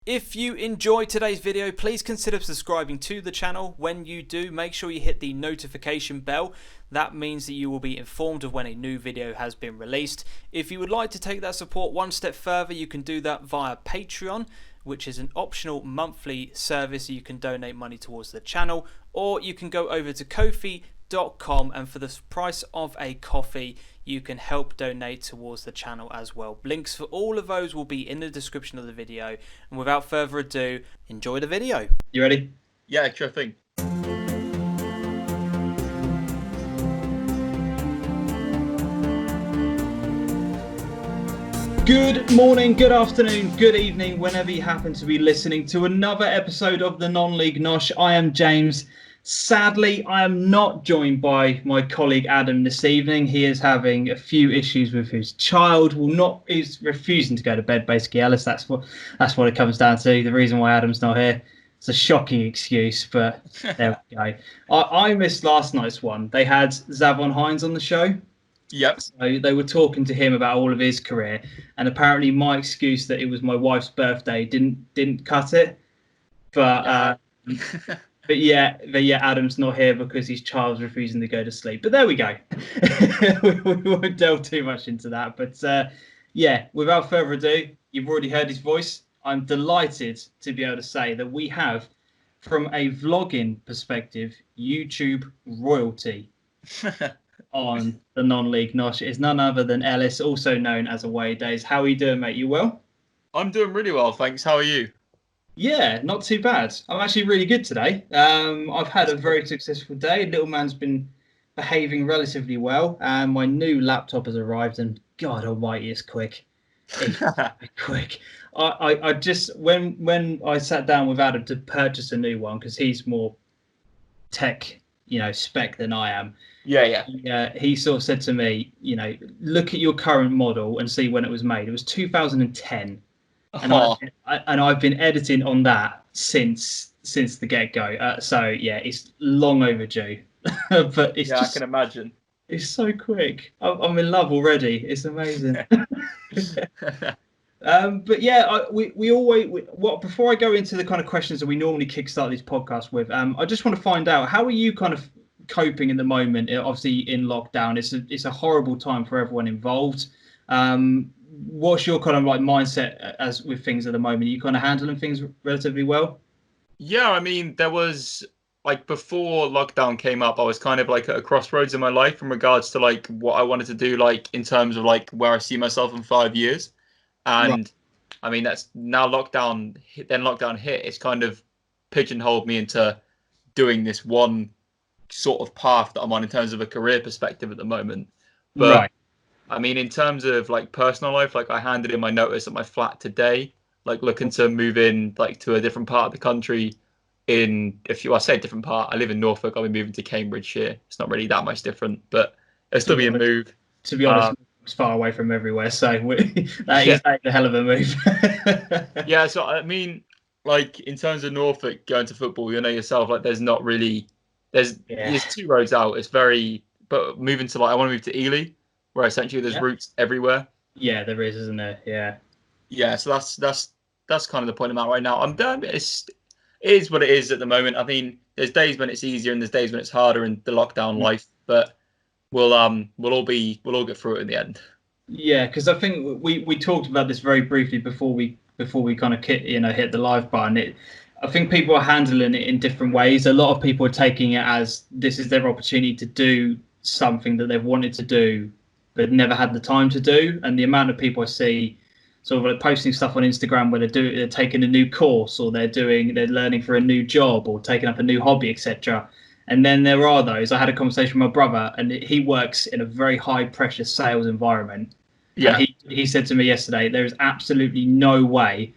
If you enjoyed today's video, please consider subscribing to the channel. When you do, make sure you hit the notification bell. That means that you will be informed of when a new video has been released. If you would like to take that support one step further, you can do that via Patreon, which is an optional monthly service. You can donate money towards the channel, or you can go over to Ko-fi.com, and for the price of a coffee you can help donate towards the channel as well. Links for all of those will be in the description of the video, and without further ado, enjoy the video. You ready? Yeah, sure thing. Good morning, good afternoon, good evening, whenever you happen to be listening to another episode of the Non-League Nosh. I am James. Sadly, I am not joined by my colleague Adam this evening. He is having a few issues with his child. He's refusing to go to bed, basically, Ellis. That's what it comes down to. The reason why Adam's not here. It's a shocking excuse, but there we go. I missed last night's one. They had Zavon Hines on the show. Yep. So they were talking to him about all of his career, and apparently my excuse that it was my wife's birthday didn't cut it. But but yeah, Adam's not here because his child's refusing to go to sleep. But there we go. we won't delve too much into that. But yeah, without further ado, you've already heard his voice. I'm delighted to be able to say that we have, from a vlogging perspective, YouTube royalty on the Non-League Nosh. Is none other than Ellis, also known as AwayDays. How are you doing, mate? You well? I'm doing really well, thanks. How are you? Yeah, not too bad. I'm actually really good today. I've had a very successful day. Little man's been behaving relatively well. My new laptop has arrived, and God Almighty, it's quick. It's quick. I just when I sat down with Adam to purchase a new one, because he's more tech, spec than I am. Yeah. He sort of said to me, look at your current model and see when it was made. It was 2010. And I've been editing on that since the get-go. So yeah, it's long overdue. But it's I can imagine. It's so quick. I'm in love already. It's amazing. But yeah, we always before I go into the kind of questions that we normally kickstart these podcasts with, I just want to find out, how are you kind of coping in the moment? Obviously in lockdown, it's a horrible time for everyone involved. What's your kind of like mindset as with things at the moment? Are you kind of handling things relatively well? Yeah, I mean, there was like, before lockdown came up, I was kind of like at a crossroads in my life in regards to like what I wanted to do, like in terms of like where I see myself in 5 years. And right. I mean, that's now lockdown hit. It's kind of pigeonholed me into doing this one sort of path that I'm on in terms of a career perspective at the moment. But right. I mean, in terms of like personal life, like I handed in my notice at my flat today, like looking to move in like to a different part of the country. I say a different part, I live in Norfolk. I'll be moving to Cambridgeshire. It's not really that much different, but it'll still be a move. To be honest, it's far away from everywhere, so that is a hell of a move. Yeah, so I mean, like in terms of Norfolk going to football, you know yourself, like there's two roads out. But moving to I want to move to Ely, where essentially there's routes everywhere. Yeah, there is, isn't there? Yeah. Yeah, so that's kind of the point I'm at right now. I'm done. It is what it is at the moment. I mean, there's days when it's easier and there's days when it's harder in the lockdown life, but we'll all get through it in the end. Yeah, because I think we talked about this very briefly before we kind of hit the live button. I think people are handling it in different ways. A lot of people are taking it as this is their opportunity to do something that they've wanted to do but never had the time to do. And the amount of people I see sort of like posting stuff on Instagram where they're taking a new course, or they're learning for a new job, or taking up a new hobby, etc. And then there are those. I had a conversation with my brother, and he works in a very high pressure sales environment. Yeah. And he said to me yesterday, there is absolutely no way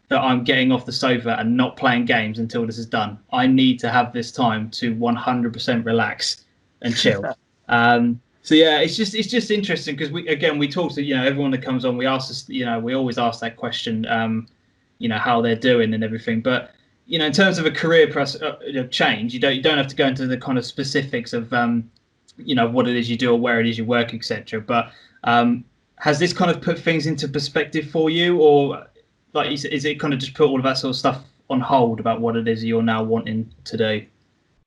that I'm getting off the sofa and not playing games until this is done. I need to have this time to 100% relax and chill. So yeah, it's just interesting because we talk to everyone that comes on. We ask we always ask that question, how they're doing and everything. But in terms of a career change, you don't have to go into the kind of specifics of what it is you do or where it is you work, etc. But has this kind of put things into perspective for you, or like, is it kind of just put all of that sort of stuff on hold about what it is you're now wanting to do?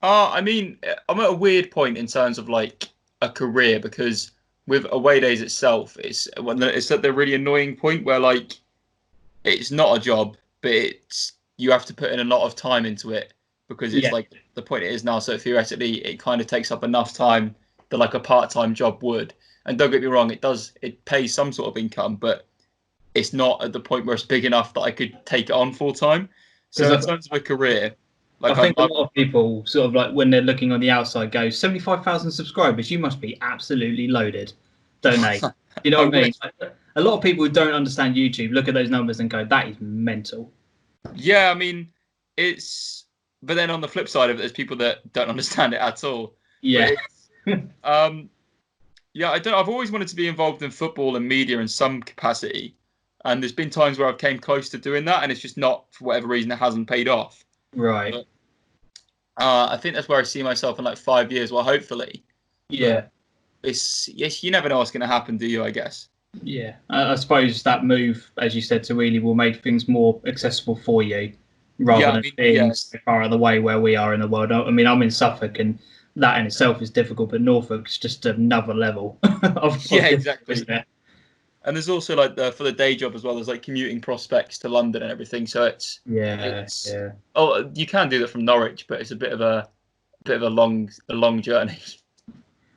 I mean, I'm at a weird point in terms of like a career, because with AwayDays itself, it's at the really annoying point where like it's not a job, but you have to put in a lot of time into it, because it's like the point it is now. So theoretically, it kind of takes up enough time that like a part-time job would. And don't get me wrong, it pays some sort of income, but it's not at the point where it's big enough that I could take it on full time. So in terms of a career, like I think a lot of people sort of like when they're looking on the outside go 75,000 subscribers, you must be absolutely loaded, don't they? You know what I mean? A lot of people who don't understand YouTube look at those numbers and go, that is mental. Yeah, I mean, but then on the flip side of it, there's people that don't understand it at all. Yeah. Yeah, I've always wanted to be involved in football and media in some capacity. And there's been times where I've came close to doing that, and it's just not, for whatever reason, it hasn't paid off. Right. But, I think that's where I see myself in like 5 years. Well, hopefully. Yeah. You never know what's going to happen, do you? I guess. Yeah. I suppose that move, as you said, to really will make things more accessible for you, rather than being so far out of the way where we are in the world. I mean, I'm in Suffolk, and that in itself is difficult, but Norfolk's just another level of exactly. Isn't it? And there's also like for the day job as well. There's like commuting prospects to London and everything. So it's Oh, you can do that from Norwich, but it's a bit of a long journey.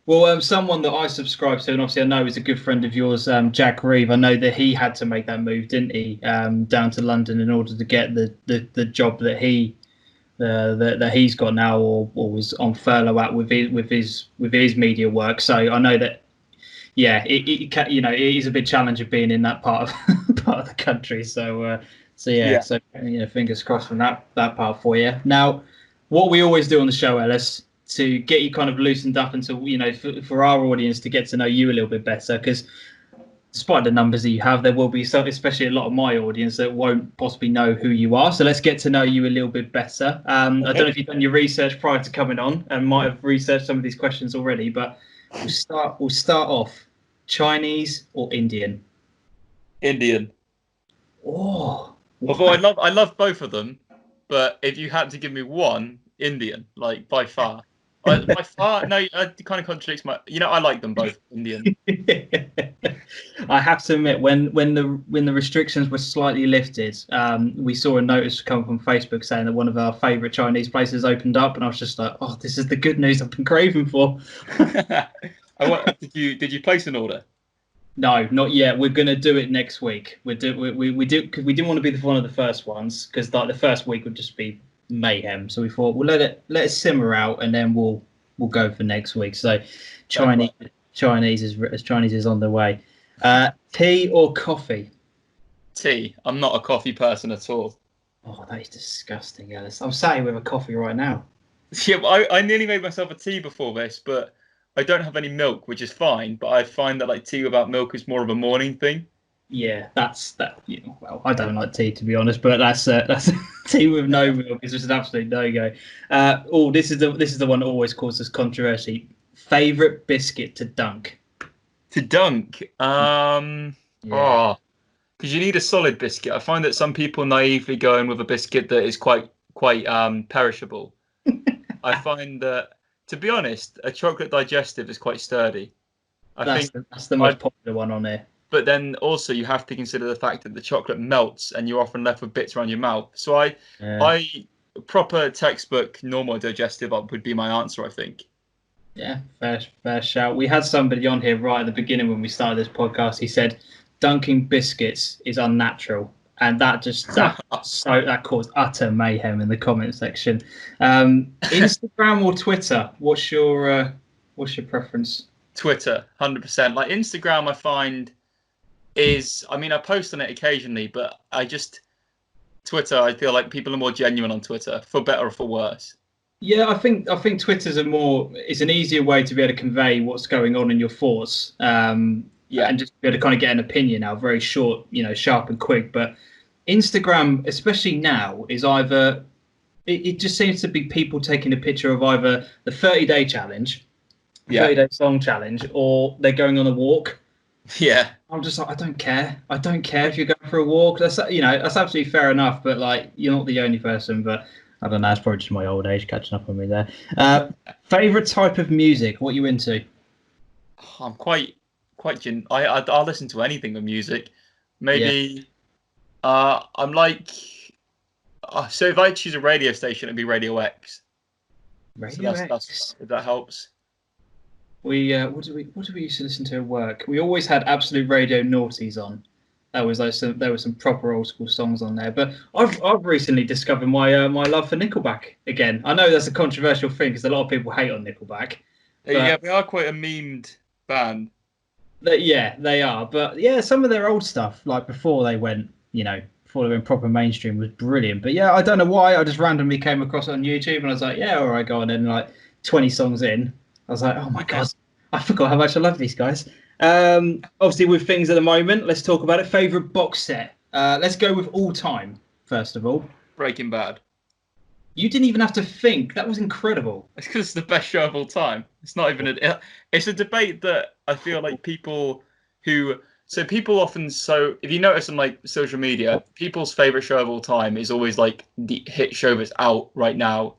Well, someone that I subscribe to, and obviously I know is a good friend of yours, Jack Reeve. I know that he had to make that move, didn't he, down to London in order to get the job that that he's got now, or was on furlough at with his media work. So I know that. Yeah, it is a big challenge of being in that part of the country. So fingers crossed from that part for you. Now, what we always do on the show, Ellis, to get you kind of loosened up until for our audience to get to know you a little bit better, because despite the numbers that you have, there will be some, especially a lot of my audience, that won't possibly know who you are. So let's get to know you a little bit better. I don't know if you've done your research prior to coming on and might have researched some of these questions already, but we'll start off. Chinese or Indian? Indian. Oh. Although I love both of them, but if you had to give me one, Indian, like by far. No, it kind of contradicts my. I like them both, Indian. I have to admit, when the restrictions were slightly lifted, we saw a notice come from Facebook saying that one of our favourite Chinese places opened up, and I was just like, oh, this is the good news I've been craving for. Did you place an order? No, not yet. We're gonna do it next week. We didn't want to be one of the first ones, because like the first week would just be mayhem. So we thought we'll let it simmer out, and then we'll go for next week. So Chinese is on the way. Tea or coffee? Tea. I'm not a coffee person at all. Oh, that is disgusting, Ellis. I'm sat here with a coffee right now. Yeah, I nearly made myself a tea before this, but I don't have any milk, which is fine. But I find that like tea without milk is more of a morning thing. Yeah, that's that. Well, I don't like tea, to be honest, but that's tea with no milk is just an absolute no-go. This is the one that always causes controversy. Favorite biscuit to dunk? To dunk, because you need a solid biscuit. I find that some people naively go in with a biscuit that is quite perishable. I find that, to be honest, a chocolate digestive is quite sturdy. That's the most popular one on there. But then also you have to consider the fact that the chocolate melts and you're often left with bits around your mouth. So I proper textbook normal digestive would be my answer, I think. Yeah, fair shout. We had somebody on here right at the beginning when we started this podcast. He said dunking biscuits is unnatural, and that caused utter mayhem in the comment section. Instagram or Twitter? What's your preference? Twitter, 100%. Like Instagram, I find I post on it occasionally, but Twitter, I feel like people are more genuine on Twitter, for better or for worse. Yeah, I think Twitter's it's an easier way to be able to convey what's going on in your thoughts. And just be able to kind of get an opinion out, very short, sharp and quick. But Instagram, especially now, is either it just seems to be people taking a picture of either the 30-day challenge, 30-day song challenge, or they're going on a walk. Yeah. I'm just like, I don't care. I don't care if you're going for a walk. That's that's absolutely fair enough. But like, you're not the only person. But I don't know. It's probably just my old age catching up on me there. Favorite type of music? What you into? I'm I'll listen to anything with music. Maybe I'm like so if I choose a radio station, it'd be Radio X. Radio So X. if that helps. We what do we used to listen to at work? We always had Absolute Radio Naughties on. That was like there were some proper old school songs on there. But I've recently discovered my love for Nickelback again. I know that's a controversial thing because a lot of people hate on Nickelback. Yeah, we are quite a memed band. Yeah, they are. But yeah, some of their old stuff, like before they went, before they went proper mainstream, was brilliant. But yeah, I don't know why. I just randomly came across it on YouTube and I was like, yeah, all right, go on. And like 20 songs in, I was like, oh my God, I forgot how much I love these guys. Obviously, with things at the moment, let's talk about it. Favorite box set? Let's go with all time, first of all. Breaking Bad. You didn't even have to think. That was incredible. It's because it's the best show of all time. It's not even it's a debate that I feel like people often, if you notice on like social media, people's favorite show of all time is always like the hit show that's out right now,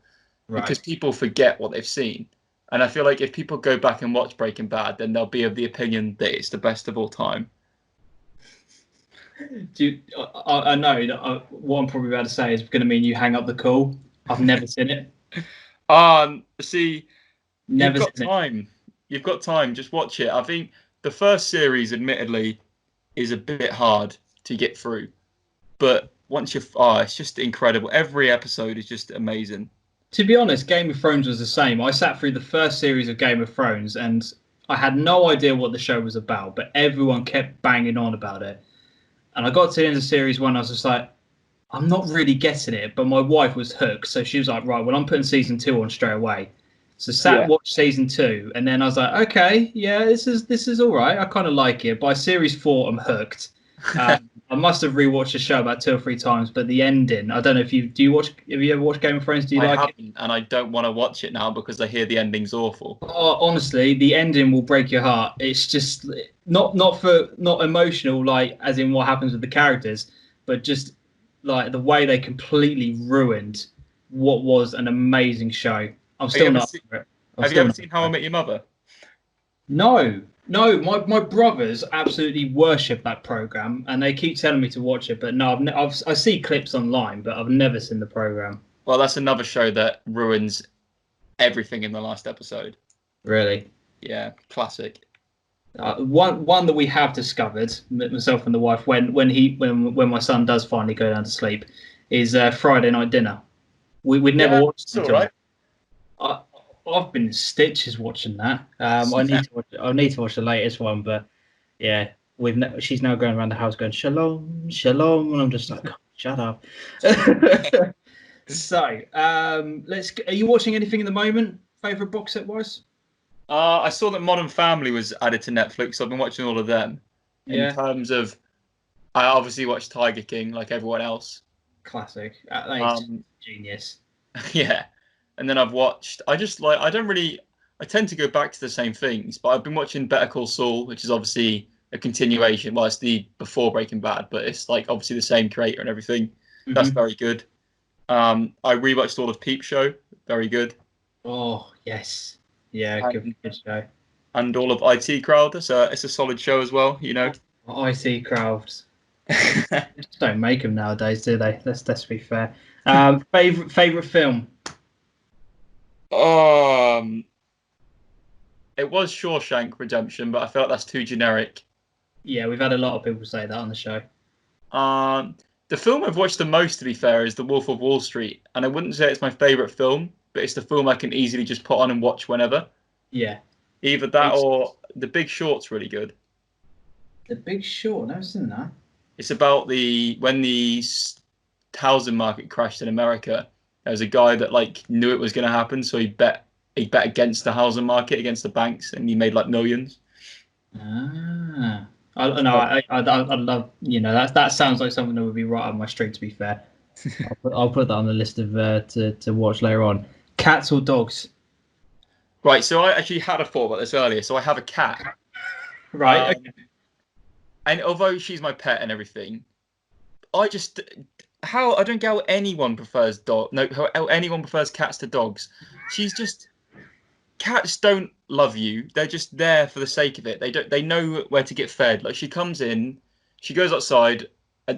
because people forget what they've seen. And I feel like if people go back and watch Breaking Bad, then they'll be of the opinion that it's the best of all time. I know that what I'm probably about to say is going to mean you hang up the call. I've never seen it. See, never you've got time. You've got time. Just watch it. I think the first series, admittedly, is a bit hard to get through, but once it's just incredible. Every episode is just amazing. To be honest, Game of Thrones was the same. I sat through the first series of Game of Thrones and I had no idea what the show was about, but everyone kept banging on about it. And I got to the end of series 1, I was just like, I'm not really getting it, but my wife was hooked. So she was like, right, well, I'm putting season 2 on straight away. So watched season 2, and then I was like, okay, yeah, this is all right. I kind of like it. By series 4, I'm hooked. I must have rewatched the show about 2 or 3 times, but the ending, I don't know if have you ever watched Game of Thrones? I haven't, and I don't want to watch it now because I hear the ending's awful. Oh, honestly, the ending will break your heart. It's just not emotional, like as in what happens with the characters, but just like the way they completely ruined what was an amazing show. I'm still not over it. Have you ever seen How I Met Your Mother? No, my brothers absolutely worship that program, and they keep telling me to watch it. But no, I see clips online, but I've never seen the program. Well, that's another show that ruins everything in the last episode. Really? Yeah, classic. One that we have discovered, myself and the wife, when my son does finally go down to sleep, is Friday Night Dinner. We'd never watched it. Right. I've been in stitches watching that. I need to watch the latest one, but yeah, she's now going around the house going shalom, shalom, and I'm just like, shut up. So, are you watching anything at the moment? Favorite box set wise? I saw that Modern Family was added to Netflix, so I've been watching all of them. In terms of, I obviously watched Tiger King like everyone else. Classic. Genius. Yeah. And then I've watched, I tend to go back to the same things, but I've been watching Better Call Saul, which is obviously a continuation. Well, it's the before Breaking Bad, but it's like obviously the same creator and everything. Mm-hmm. That's very good. I rewatched all of Peep Show. Very good. Oh, yes. Yeah, good show. And all of IT Crowd. It's a solid show as well, you know. IT Crowds. Just don't make them nowadays, do they? Let's be fair. Favorite film? It was Shawshank Redemption, but I felt that's too generic. Yeah, we've had a lot of people say that on the show. The film I've watched the most, to be fair, is The Wolf of Wall Street, and I wouldn't say it's my favourite film, but it's the film I can easily just put on and watch whenever. Yeah. Either that or The Big Short's really good. The Big Short? Never seen that. It's about when the housing market crashed in America. There was a guy that like knew it was going to happen, so he bet against the housing market, against the banks, and he made like millions. I love, that sounds like something that would be right up my street, to be fair. I'll put that on the list of to watch later on. Cats or dogs? Right, so I actually had a thought about this earlier. So I have a cat. Right. And although she's my pet and everything, I don't get how anyone prefers how anyone prefers cats to dogs. Cats don't love you. They're just there for the sake of it. They know where to get fed. Like, she comes in, she goes outside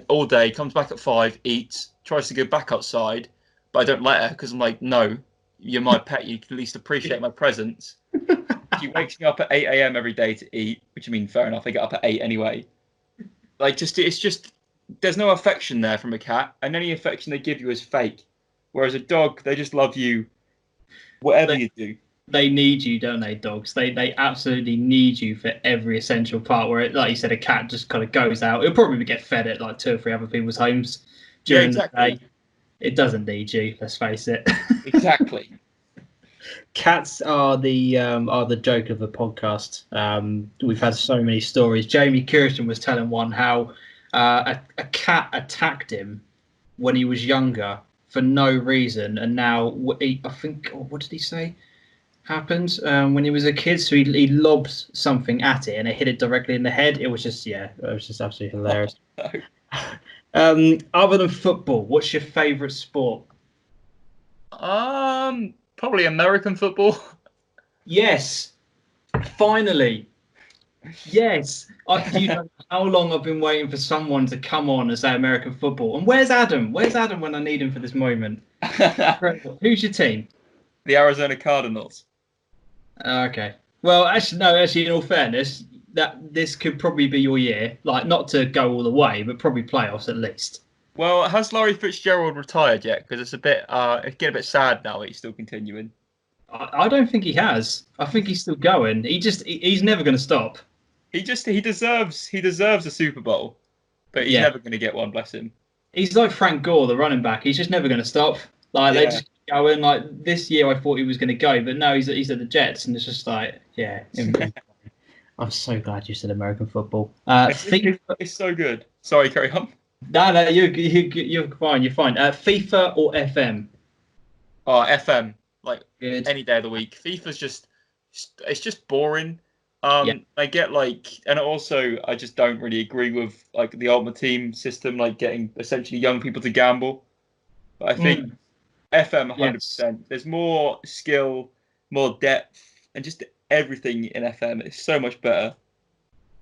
all day, comes back at 5, eats, tries to go back outside, but I don't let her because I'm like, no, you're my pet. You can at least appreciate my presence. She wakes me up at 8 a.m. every day to eat, which, I mean, fair enough. I get up at 8 anyway. Like, it's just, there's no affection there from a cat, and any affection they give you is fake. Whereas a dog, they just love you, whatever you do. They need you, don't they, dogs? They absolutely need you for every essential part. Where, like you said, a cat just kind of goes out. It'll probably get fed at like 2 or 3 other people's homes during the day. It doesn't need you. Let's face it. Exactly. Cats are the joke of the podcast. We've had so many stories. Jamie Kirsten was telling one how a cat attacked him when he was younger for no reason, and now I think, what did he say happened when he was a kid? So he lobbed something at it and it hit it directly in the head. It was just absolutely hilarious. Other than football, what's your favourite sport? Probably American football. Yes, finally. Yes. Do you know how long I've been waiting for someone to come on and say American football? And where's Adam? Where's Adam when I need him for this moment? Who's your team? The Arizona Cardinals. Okay. Well, actually, in all fairness, this could probably be your year. Like, not to go all the way, but probably playoffs at least. Well, has Larry Fitzgerald retired yet? Because it's getting a bit sad now that he's still continuing. I don't think he has. I think he's still going. He's never going to stop. He deserves a Super Bowl, but he's never going to get one. Bless him. He's like Frank Gore, the running back. He's just never going to stop. Like, they just keep going. Like, this year, I thought he was going to go, but no, he's at the Jets, and it's just like, yeah. I'm so glad you said American football. It's so good. Sorry, carry on. No, you're fine. You're fine. FIFA or FM? Oh, FM. Like, Good. Any day of the week. FIFA's just boring. I get and also I just don't really agree with like the Ultimate Team system, like getting essentially young people to gamble. But I think FM 100%. Yes. There's more skill, more depth, and just everything in FM. It's so much better.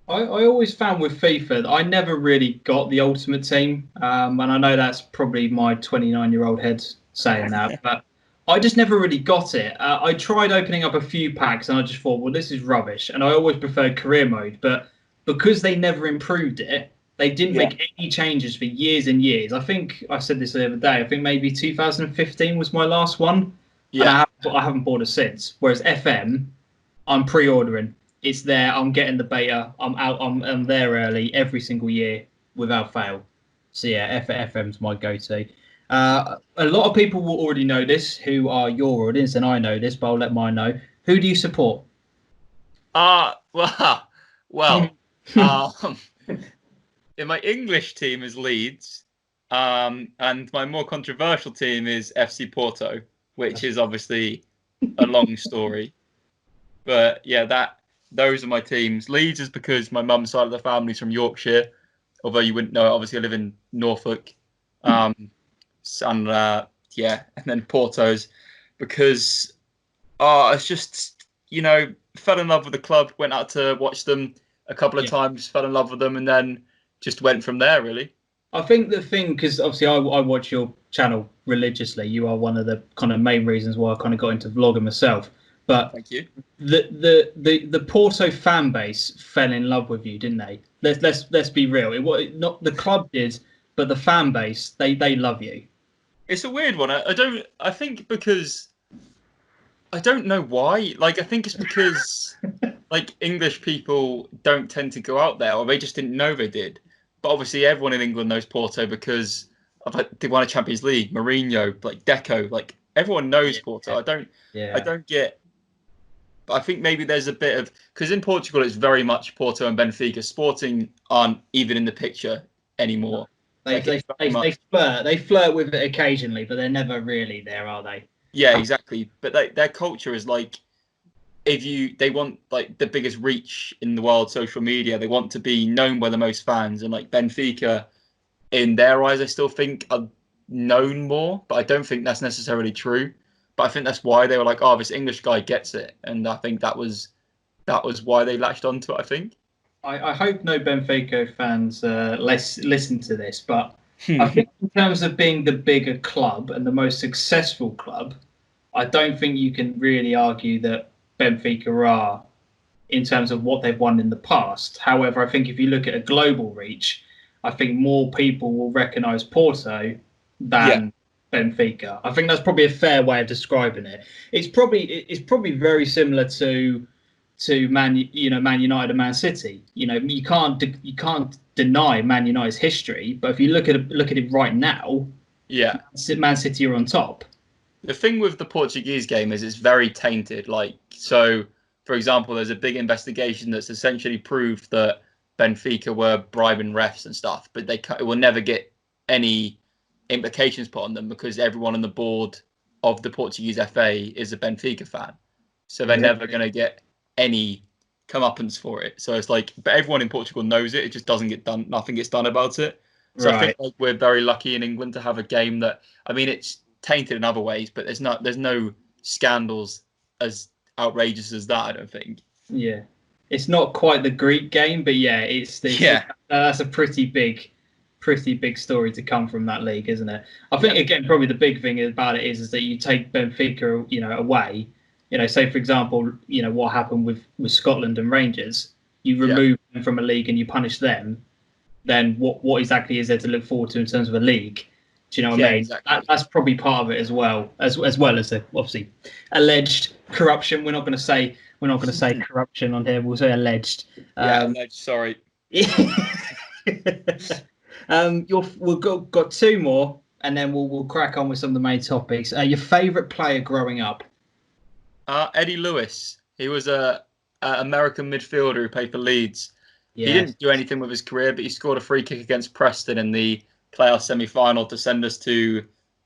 I always found with FIFA that I never really got the Ultimate Team, and I know that's probably my 29-year-old head saying that, but I just never really got it. I tried opening up a few packs, and I just thought, well, this is rubbish, and I always preferred career mode, but because they never improved it, they didn't make any changes for years and years. I think I said this the other day. I think maybe 2015 was my last one, and I haven't bought it since. Whereas FM, I'm pre-ordering. It's there. I'm getting the beta. I'm out. I'm there early every single year without fail. So yeah, FM's my go-to. A lot of people will already know this, who are your audience, and I know this, but I'll let mine know. Who do you support? Well, in my English team is Leeds, and my more controversial team is FC Porto, which is obviously a long story. But yeah, those are my teams. Leeds is because my mum's side of the family's from Yorkshire, although you wouldn't know it. Obviously, I live in Norfolk. And then Porto's because it's just, fell in love with the club, went out to watch them a couple of times, fell in love with them, and then just went from there, really. I think the thing, because obviously I watch your channel religiously. You are one of the kind of main reasons why I kind of got into vlogging myself. But thank you. The Porto fan base fell in love with you, didn't they? Let's be real. Not the club did, but the fan base they love you. It's a weird one. I think because I don't know why. Like, I think it's because like English people don't tend to go out there, or they just didn't know they did. But obviously, everyone in England knows Porto because they won a Champions League. Mourinho, like Deco, like everyone knows Porto. I don't get. But I think maybe there's a bit of because in Portugal it's very much Porto and Benfica. Sporting aren't even in the picture anymore. They flirt with it occasionally, but they're never really there, are they? Yeah, exactly. But their culture is like they want like the biggest reach in the world, social media. They want to be known by the most fans, and like Benfica, in their eyes, I still think are known more, but I don't think that's necessarily true. But I think that's why they were like, oh, this English guy gets it, and I think that was why they latched onto it. I think. I hope no Benfica fans listen to this, but I think in terms of being the bigger club and the most successful club, I don't think you can really argue that Benfica are in terms of what they've won in the past. However, I think if you look at a global reach, I think more people will recognise Porto than Benfica. I think that's probably a fair way of describing it. It's probably very similar to Man United and Man City. You can't deny Man United's history, but if you look at it right now, Man City are on top. The thing with the Portuguese game is it's very tainted. Like, so, for example, there's a big investigation that's essentially proved that Benfica were bribing refs and stuff, but it will never get any implications put on them because everyone on the board of the Portuguese FA is a Benfica fan. So they're never going to get any comeuppance for it. So it's like, but everyone in Portugal knows it. It just doesn't get done. Nothing gets done about it. So I think like, we're very lucky in England to have a game that, I mean, it's tainted in other ways, but there's no scandals as outrageous as that, I don't think. Yeah. It's not quite the Greek game, but that's a pretty big story to come from that league, isn't it? I think again, probably the big thing about it is that you take Benfica, away. Say for example, what happened with Scotland and Rangers. You remove them from a league and you punish them. Then what exactly is there to look forward to in terms of a league? Do you know what I mean? Exactly. That's probably part of it as well as the obviously alleged corruption. We're not going to say corruption on here. We'll say alleged. Alleged. Sorry. We've got two more, and then we'll crack on with some of the main topics. Your favourite player growing up? Eddie Lewis. He was a American midfielder who played for Leeds. He didn't do anything with his career, but he scored a free kick against Preston in the playoff semi-final to send us to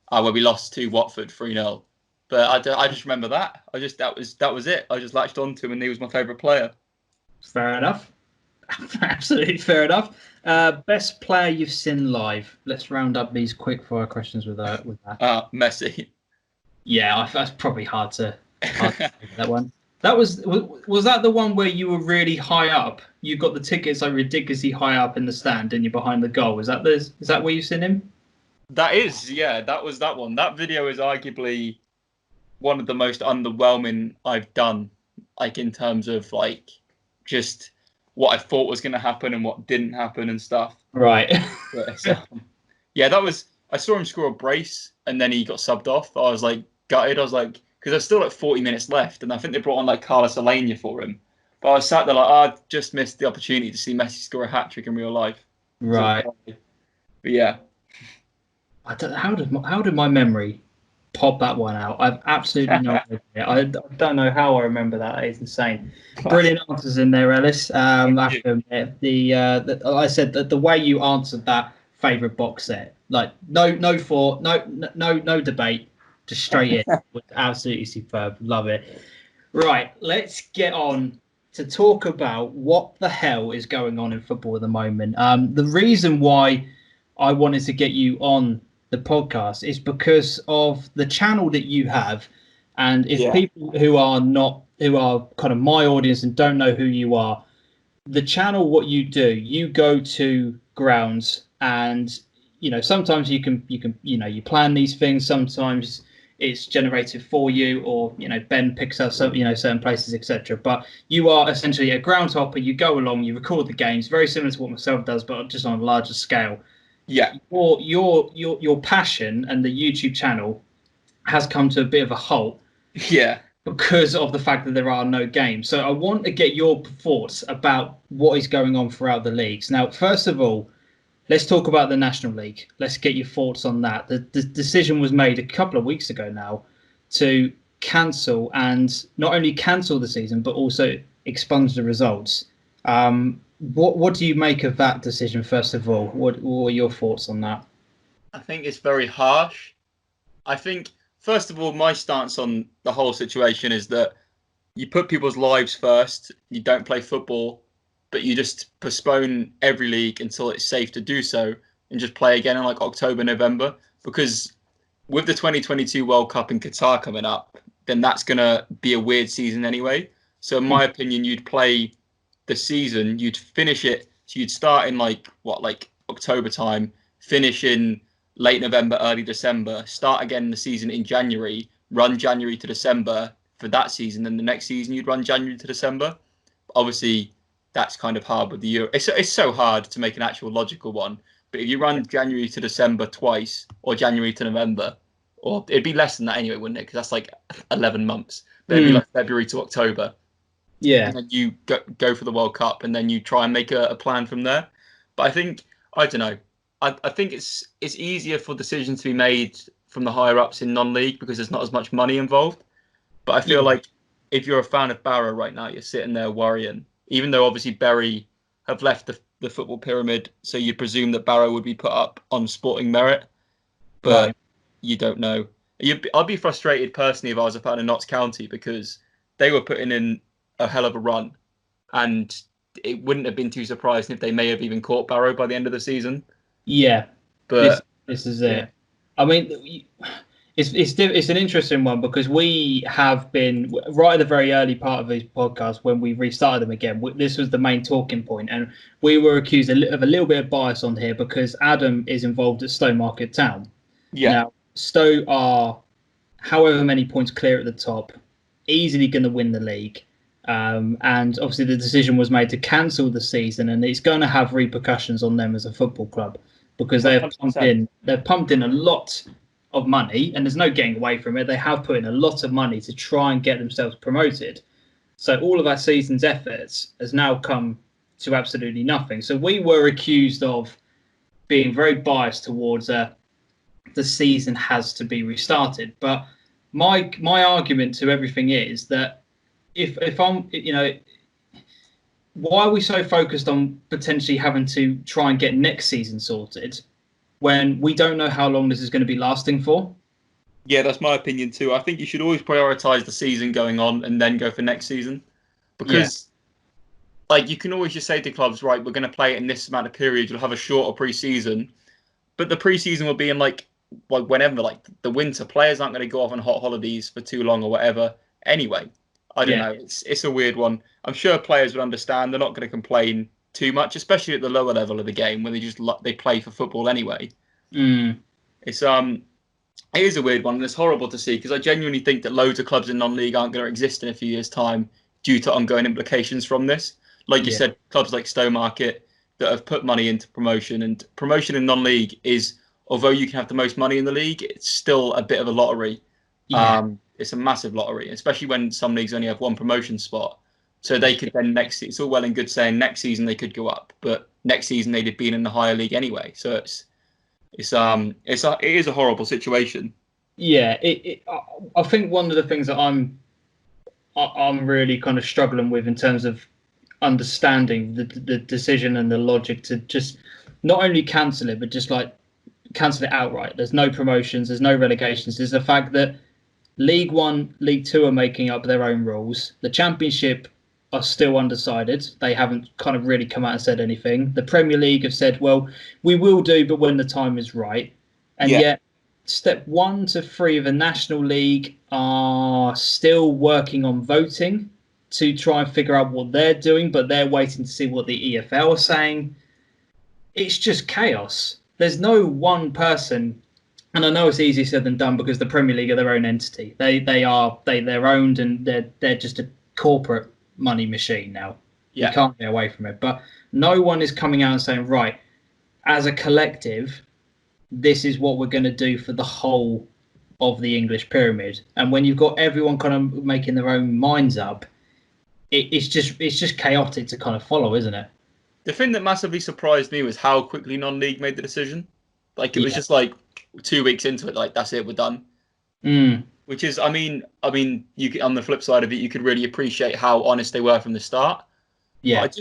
where we lost to Watford 3-0. But I just remember that. That was it. I just latched onto him, and he was my favourite player. Fair enough. Absolutely fair enough. Best player you've seen live? Let's round up these quick fire questions with that. Messi. Yeah, that's probably hard to that one. That was that the one where you were really high up? You got the tickets like ridiculously high up in the stand, and you're behind the goal. Is that where you've seen him? That is, yeah. That was that one. That video is arguably one of the most underwhelming I've done, like in terms of like just what I thought was going to happen and what didn't happen and stuff. Right. That was. I saw him score a brace and then he got subbed off. I was like gutted. I was like, because there's still like 40 minutes left, and I think they brought on like Carlos Alenia for him. But I was sat there like, I just missed the opportunity to see Messi score a hat trick in real life. Right. But yeah. How did my memory pop that one out? I've absolutely no idea. I don't know how I remember that. It's insane. Brilliant answers in there, Ellis. I said that the way you answered that favourite box set, like no debate, just straight in, was absolutely superb. Love it. Right, let's get on to talk about what the hell is going on in football at the moment. The reason why I wanted to get you on the podcast is because of the channel that you have, and if people who are kind of my audience and don't know who you are, the channel, what you do, you go to grounds and sometimes you plan these things, sometimes it's generated for you, or Ben picks up some certain places, etc. But you are essentially a ground hopper. You go along, you record the games, very similar to what myself does, but just on a larger scale. Yeah. Your passion and the YouTube channel has come to a bit of a halt. Yeah. Because of the fact that there are no games. So I want to get your thoughts about what is going on throughout the leagues. Now, first of all, let's talk about the National League. Let's get your thoughts on that. The decision was made a couple of weeks ago now to cancel, and not only cancel the season, but also expunge the results. What do you make of that decision, first of all? What are your thoughts on that? I think it's very harsh. I think, first of all, my stance on the whole situation is that you put people's lives first. You don't play football, but you just postpone every league until it's safe to do so, and just play again in like October, November. Because with the 2022 World Cup in Qatar coming up, then that's gonna be a weird season anyway. So in my opinion, you'd play the season, you'd finish it. So you'd start in like October time, finish in late November, early December, start again the season in January, run January to December for that season. Then the next season you'd run January to December. Obviously, that's kind of hard with the Euro. It's so hard to make an actual logical one. But if you run January to December twice, or January to November, or it'd be less than that anyway, wouldn't it? Because that's like 11 months. But it'd be like February to October. Yeah. And then you go for the World Cup, and then you try and make a plan from there. But I don't know. I think it's easier for decisions to be made from the higher ups in non-league because there's not as much money involved. But I feel like if you're a fan of Barrow right now, you're sitting there worrying. Even though obviously Bury have left the football pyramid, so you presume that Barrow would be put up on sporting merit. But you don't know. I'd be frustrated personally if I was a fan of Notts County because they were putting in a hell of a run, and it wouldn't have been too surprising if they may have even caught Barrow by the end of the season. Yeah, but this is it. Yeah. I mean, it's an interesting one because we have been right at the very early part of these podcasts when we restarted them again. This was the main talking point, and we were accused of a little bit of bias on here because Adam is involved at Stowe Market Town. Yeah. Now, Stowe are however many points clear at the top, easily going to win the league. And obviously the decision was made to cancel the season, and it's going to have repercussions on them as a football club because they've pumped in a lot of money, and there's no getting away from it. They have put in a lot of money to try and get themselves promoted. So all of our season's efforts has now come to absolutely nothing. So we were accused of being very biased towards the season has to be restarted. But my argument to everything is that if I'm, why are we so focused on potentially having to try and get next season sorted when we don't know how long this is going to be lasting for? Yeah, that's my opinion too. I think you should always prioritise the season going on and then go for next season. Because you can always just say to clubs, right, we're going to play it in this amount of period. You'll have a shorter pre-season. But the pre-season will be in whenever, the winter. Players aren't going to go off on hot holidays for too long or whatever. Anyway, I don't know. It's a weird one. I'm sure players would understand. They're not going to complain too much, especially at the lower level of the game where they play for football anyway. It is a weird one, and it's horrible to see because I genuinely think that loads of clubs in non-league aren't going to exist in a few years' time due to ongoing implications from this. Like you said, clubs like Stowe Market that have put money into promotion, and promotion in non-league is, although you can have the most money in the league, it's still a bit of a lottery. It's a massive lottery, especially when some leagues only have one promotion spot. So they could then it's all well and good saying next season they could go up, but next season they'd have been in the higher league anyway. So it is a horrible situation. Yeah, I think one of the things that I'm really kind of struggling with in terms of understanding the decision and the logic to just not only cancel it, but just cancel it outright. There's no promotions, there's no relegations. There's the fact that League One, League Two are making up their own rules. The Championship are still undecided. They haven't kind of really come out and said anything. The Premier League have said, well, we will do, but when the time is right. And yet, step 1 to 3 of the National League are still working on voting to try and figure out what they're doing, but they're waiting to see what the EFL are saying. It's just chaos. There's no one person. And I know it's easier said than done because the Premier League are their own entity. They're owned, and they're just a corporate money machine now. You can't get away from it. But no one is coming out and saying, right, as a collective, this is what we're going to do for the whole of the English pyramid. And when you've got everyone kind of making their own minds up, it's just chaotic to kind of follow, isn't it? The thing that massively surprised me was how quickly non-league made the decision. It was just 2 weeks into it, that's it, we're done. Which is, I mean, you could, on the flip side of it, you could really appreciate how honest they were from the start. Yeah. But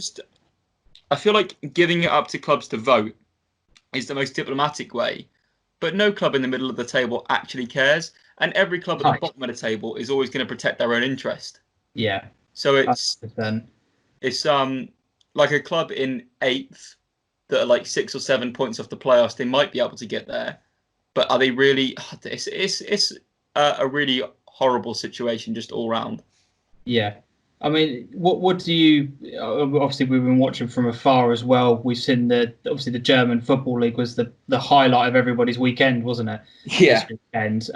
I feel like giving it up to clubs to vote is the most diplomatic way. But no club in the middle of the table actually cares, and every club at the bottom of the table is always going to protect their own interest. Yeah. So 100%. it's like a club in 8th that are like 6 or 7 points off the playoffs. They might be able to get there, but are they really? It's a really horrible situation just all round. Yeah. I mean, what do you? Obviously, we've been watching from afar as well. We've seen obviously the German football league was the highlight of everybody's weekend, wasn't it? Yeah. This weekend.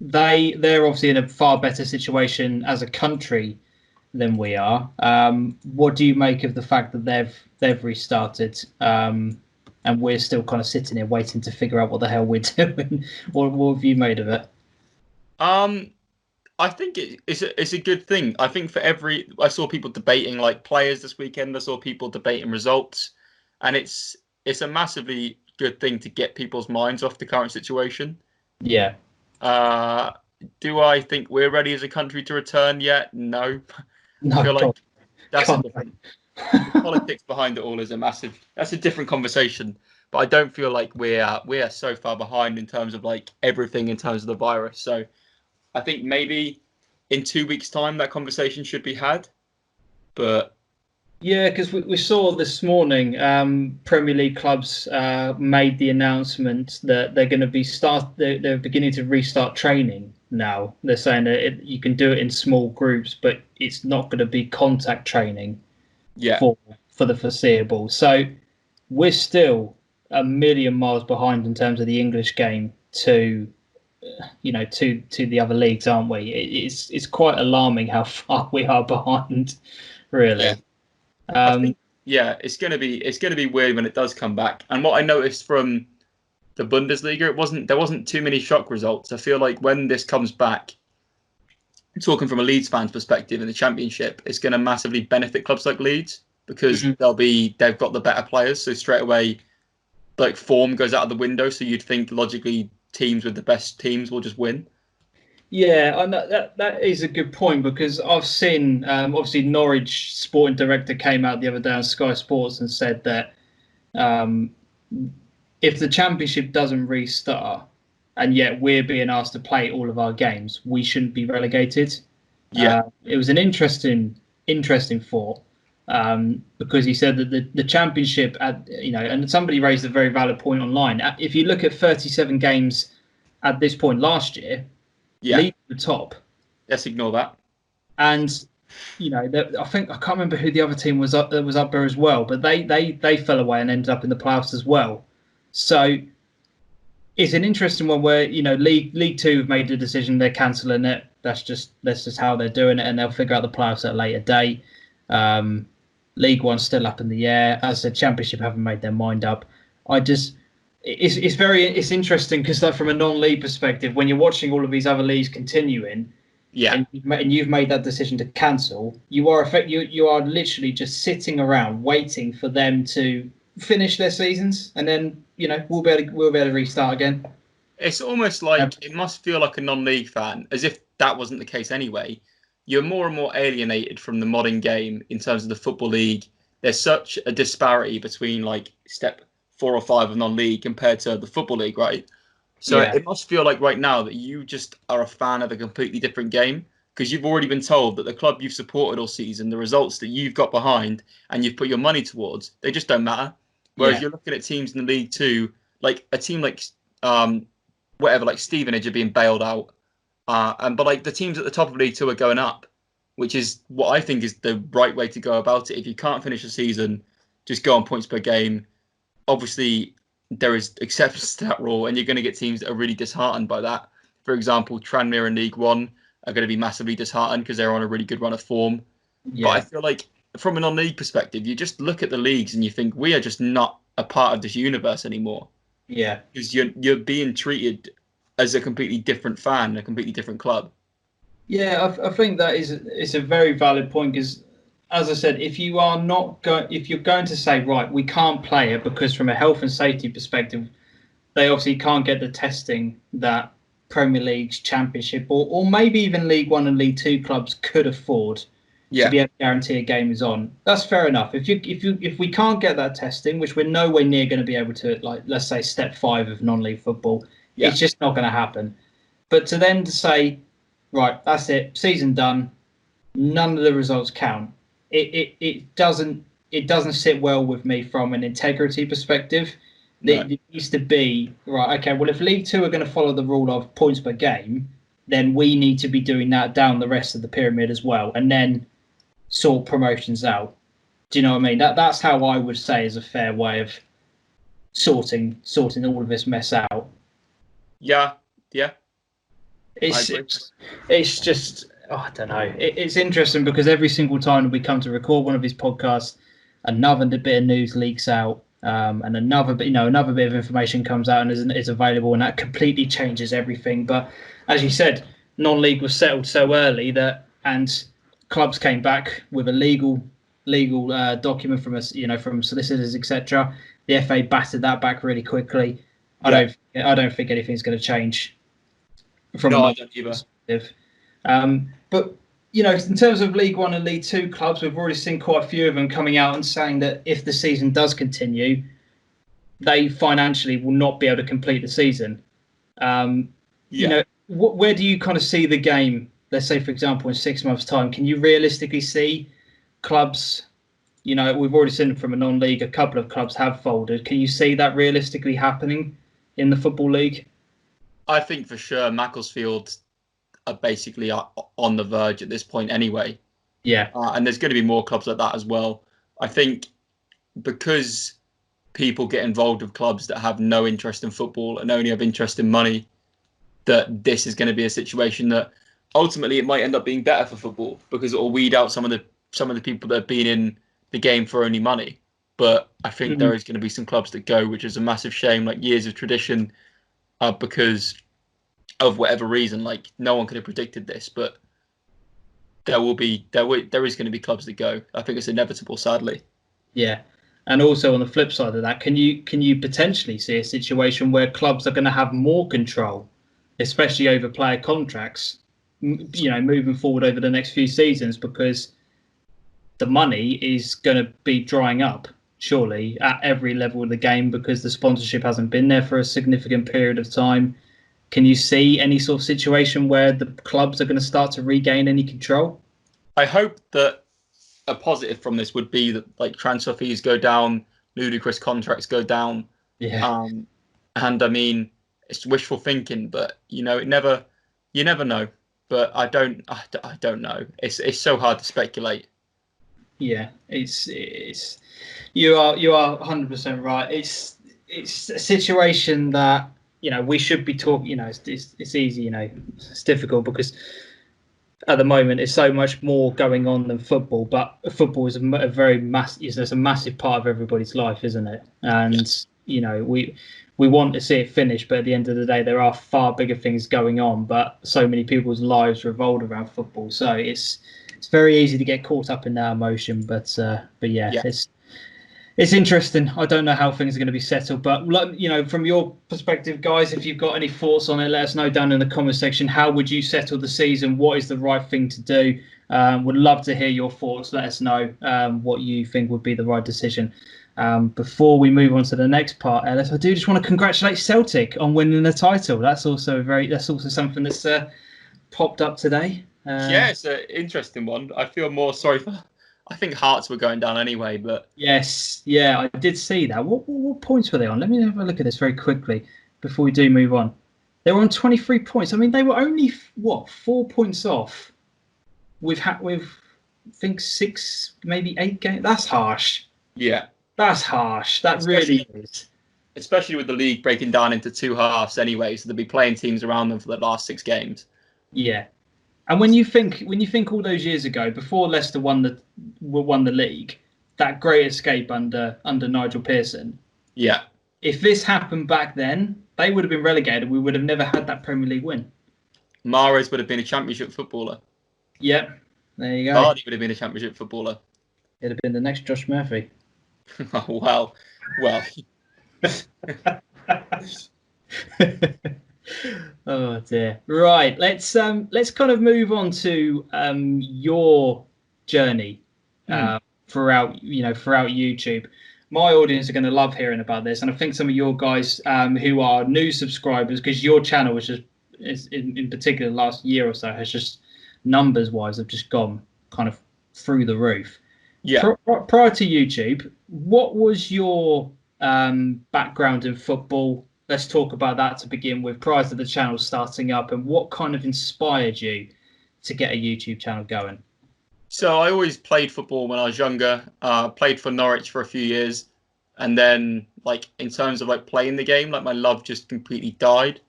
They're obviously in a far better situation as a country than we are. What do you make of the fact that they've restarted, and we're still kind of sitting here waiting to figure out what the hell we're doing? What have you made of it? I think it's a good thing. I think I saw people debating like players this weekend. I saw people debating results, and it's a massively good thing to get people's minds off the current situation. Yeah. Do I think we're ready as a country to return yet? No. No, I feel like God. that's God. a different politics behind it all is that's a different conversation. But I don't feel like we are so far behind in terms of like everything in terms of the virus. So I think maybe in 2 weeks' time that conversation should be had. But Yeah, because we saw this morning, Premier League clubs made the announcement that they're going to be they're beginning to restart training now. They're saying that you can do it in small groups, but it's not going to be contact training yeah, for the foreseeable. So we're still a million miles behind in terms of the English game to the other leagues, aren't we? It's quite alarming how far we are behind, really. yeah. I think it's gonna be weird when it does come back. And what I noticed from the Bundesliga, there wasn't too many shock results. I feel like when this comes back, talking from a Leeds fan's perspective in the Championship, it's going to massively benefit clubs like Leeds because they've got the better players. So straight away, like form goes out of the window. So you'd think logically teams with the best teams will just win. Yeah, I know that is a good point because I've seen obviously Norwich sporting director came out the other day on Sky Sports and said that if the Championship doesn't restart and yet we're being asked to play all of our games, we shouldn't be relegated. Yeah, it was an interesting thought because he said that the Championship, and somebody raised a very valid point online. If you look at 37 games at this point last year. Yeah, Lead the top. Let's ignore that. And I think I can't remember who the other team was up there as well, but they fell away and ended up in the playoffs as well. So it's an interesting one where League Two have made the decision they're cancelling it. That's just how they're doing it, and they'll figure out the playoffs at a later date. League One's still up in the air. As the Championship haven't made their mind up. It's interesting because from a non-league perspective, when you're watching all of these other leagues continuing, and you've made that decision to cancel, you are literally just sitting around waiting for them to finish their seasons, and then we'll be able to restart again. It's almost like it must feel like a non-league fan, as if that wasn't the case anyway. You're more and more alienated from the modern game in terms of the Football League. There's such a disparity between like step 4 or 5 of non-league compared to the Football League, right? So it must feel like right now that you just are a fan of a completely different game because you've already been told that the club you've supported all season, the results that you've got behind and you've put your money towards, they just don't matter. Whereas you're looking at teams in the League Two, like a team like like Stevenage are being bailed out, but like the teams at the top of League Two are going up, which is what I think is the right way to go about it. If you can't finish a season, just go on points per game. Obviously, there is exceptions to that rule, and you're going to get teams that are really disheartened by that. For example, Tranmere in League One are going to be massively disheartened because they're on a really good run of form. Yeah. But I feel like from a non-league perspective, you just look at the leagues and you think we are just not a part of this universe anymore. Yeah, because you're being treated as a completely different fan, a completely different club. Yeah, I think that it's a very valid point because, as I said, if you're going to say, right, we can't play it because from a health and safety perspective, they obviously can't get the testing that Premier League's Championship or maybe even League One and League Two clubs could afford to be able to guarantee a game is on. That's fair enough. If we can't get that testing, which we're nowhere near going to be able to, like let's say step 5 of non-league football, it's just not going to happen. But to say, right, that's it, season done. none of the results count. It doesn't sit well with me from an integrity perspective. No. It needs to be right. Okay, well, if League Two are going to follow the rule of points per game, then we need to be doing that down the rest of the pyramid as well, and then sort promotions out. Do you know what I mean? That's how I would say is a fair way of sorting all of this mess out. Yeah. It's just I don't know. It's interesting because every single time we come to record one of his podcasts, another bit of news leaks out, and another bit of information comes out and is available, and that completely changes everything. But as you said, non-league was settled so early and clubs came back with a legal document from us, from solicitors, etc. The FA battered that back really quickly. I don't think anything's going to change from I don't either. perspective. But in terms of League One and League Two clubs, we've already seen quite a few of them coming out and saying that if the season does continue, they financially will not be able to complete the season. Where do you kind of see the game? Let's say, for example, in 6 months' time, can you realistically see clubs? We've already seen from a non-league, a couple of clubs have folded. Can you see that realistically happening in the Football League? I think for sure Macclesfield are basically on the verge at this point anyway. Yeah. And there's going to be more clubs like that as well. I think because people get involved with clubs that have no interest in football and only have interest in money, that this is going to be a situation that ultimately it might end up being better for football because it will weed out some of the people that have been in the game for only money. But I think there is going to be some clubs that go, which is a massive shame, like years of tradition, because of whatever reason. Like no one could have predicted this, but there is going to be clubs that go. I think it's inevitable, sadly. Yeah. And also on the flip side of that, can you potentially see a situation where clubs are going to have more control, especially over player contracts, moving forward over the next few seasons, because the money is going to be drying up, surely, at every level of the game because the sponsorship hasn't been there for a significant period of time. Can you see any sort of situation where the clubs are going to start to regain any control? I hope that a positive from this would be that like transfer fees go down, ludicrous contracts go down. Yeah. And I mean, it's wishful thinking, but you never know. But I don't know. It's so hard to speculate. Yeah, it's you are 100% right. It's a situation that we should be talking. It's easy. It's difficult because at the moment it's so much more going on than football. But football is a very massive. It's a massive part of everybody's life, isn't it? And we want to see it finish, but at the end of the day, there are far bigger things going on. But so many people's lives revolve around football, so it's very easy to get caught up in that emotion. But yeah. It's interesting. I don't know how things are going to be settled, but from your perspective, guys, if you've got any thoughts on it, let us know down in the comment section. How would you settle the season? What is the right thing to do? Would love to hear your thoughts. Let us know what you think would be the right decision. Before we move on to the next part, Ellis, I do just want to congratulate Celtic on winning the title. That's also something that's popped up today. Yeah, it's an interesting one. I feel more sorry for. I think Hearts were going down anyway, but yes, yeah, I did see that. What points were they on? Let me have a look at this very quickly before we do move on. They were on 23 points. I mean, they were only 4 points off. We've I think 6, maybe 8 games. That's harsh. Yeah, that's harsh. That really is. Especially with the league breaking down into 2 halves anyway, so they'll be playing teams around them for the last 6 games. Yeah. And when you think all those years ago, before Leicester won the league, that great escape under Nigel Pearson. Yeah. If this happened back then, they would have been relegated. We would have never had that Premier League win. Mahrez would have been a Championship footballer. Yep. There you go. Vardy would have been a Championship footballer. It'd have been the next Josh Murphy. Oh, well. Oh dear. Right, let's kind of move on to your journey throughout YouTube. My audience are going to love hearing about this, and I think some of your guys who are new subscribers, because your channel is in particular the last year or so has just numbers wise have just gone kind of through the roof. Yeah. Prior to YouTube, what was your background in football? Let's talk about that to begin with, prior to the channel starting up, and what kind of inspired you to get a YouTube channel going? So I always played football when I was younger. Played for Norwich for a few years, and then like in terms of like playing the game, like my love just completely died,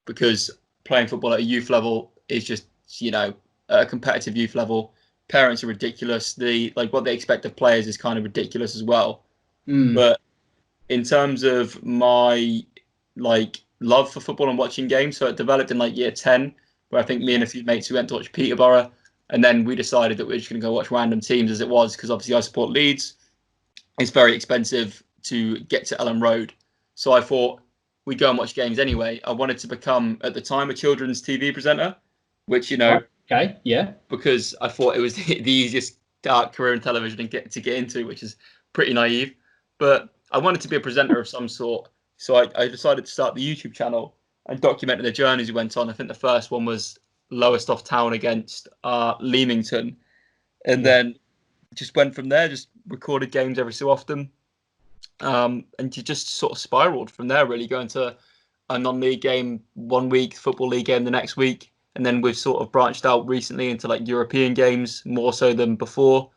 because playing football at a youth level is just, you know, at a competitive youth level, parents are ridiculous. Like what they expect of players is kind of ridiculous as well. But in terms of my like love for football and watching games, so it developed in like year 10, where I think me and a few mates, we went to watch Peterborough, and then we decided that we were just going to go watch random teams as it was, because obviously I support Leeds. It's very expensive to get to Ellen Road. So I thought we'd go and watch games anyway. I wanted to become, at the time, a children's TV presenter, which, you know, okay, yeah, because I thought it was the easiest career in television to get into, which is pretty naive. But I wanted to be a presenter of some sort. So I decided to start the YouTube channel and documented the journeys we went on. I think the first one was Lowestoft Town against Leamington. And then just went from there, just recorded games every so often. And you just sort of spiraled from there, really, going to a non-league game one week, football league game the next week. And then we've sort of branched out recently into like European games, more so than before.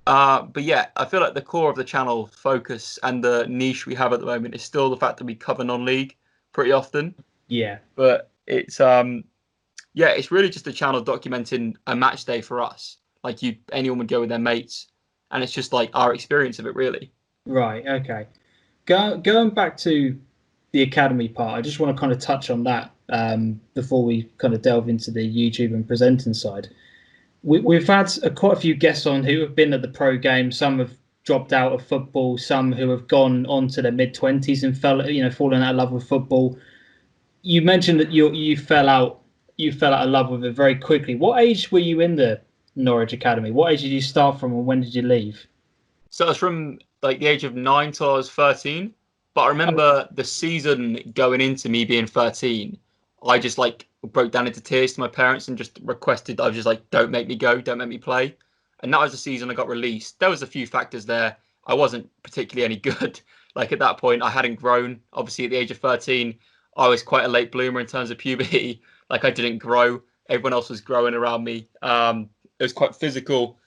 But yeah, I feel like the core of the channel focus and the niche we have at the moment is still the fact that we cover non-league pretty often. Yeah. But it's it's really just a channel documenting a match day for us. Like anyone would go with their mates, and it's just like our experience of it, really. Right. Okay. Going back to the academy part, I just want to kind of touch on that before we kind of delve into the YouTube and presenting side. We've had quite a few guests on who have been at the pro game. Some have dropped out of football. Some who have gone on to their mid-20s and fallen out of love with football. You mentioned that you fell out of love with it very quickly. What age were you in the Norwich Academy? What age did you start from, and when did you leave? So I was from like the age of 9 till I was 13. But I remember the season going into me being 13, I just like broke down into tears to my parents and just requested, I was just like, don't make me go, don't make me play. And that was the season I got released. There was a few factors there. I wasn't particularly any good. Like at that point, I hadn't grown. Obviously, at the age of 13, I was quite a late bloomer in terms of puberty. Like I didn't grow. Everyone else was growing around me. It was quite physical.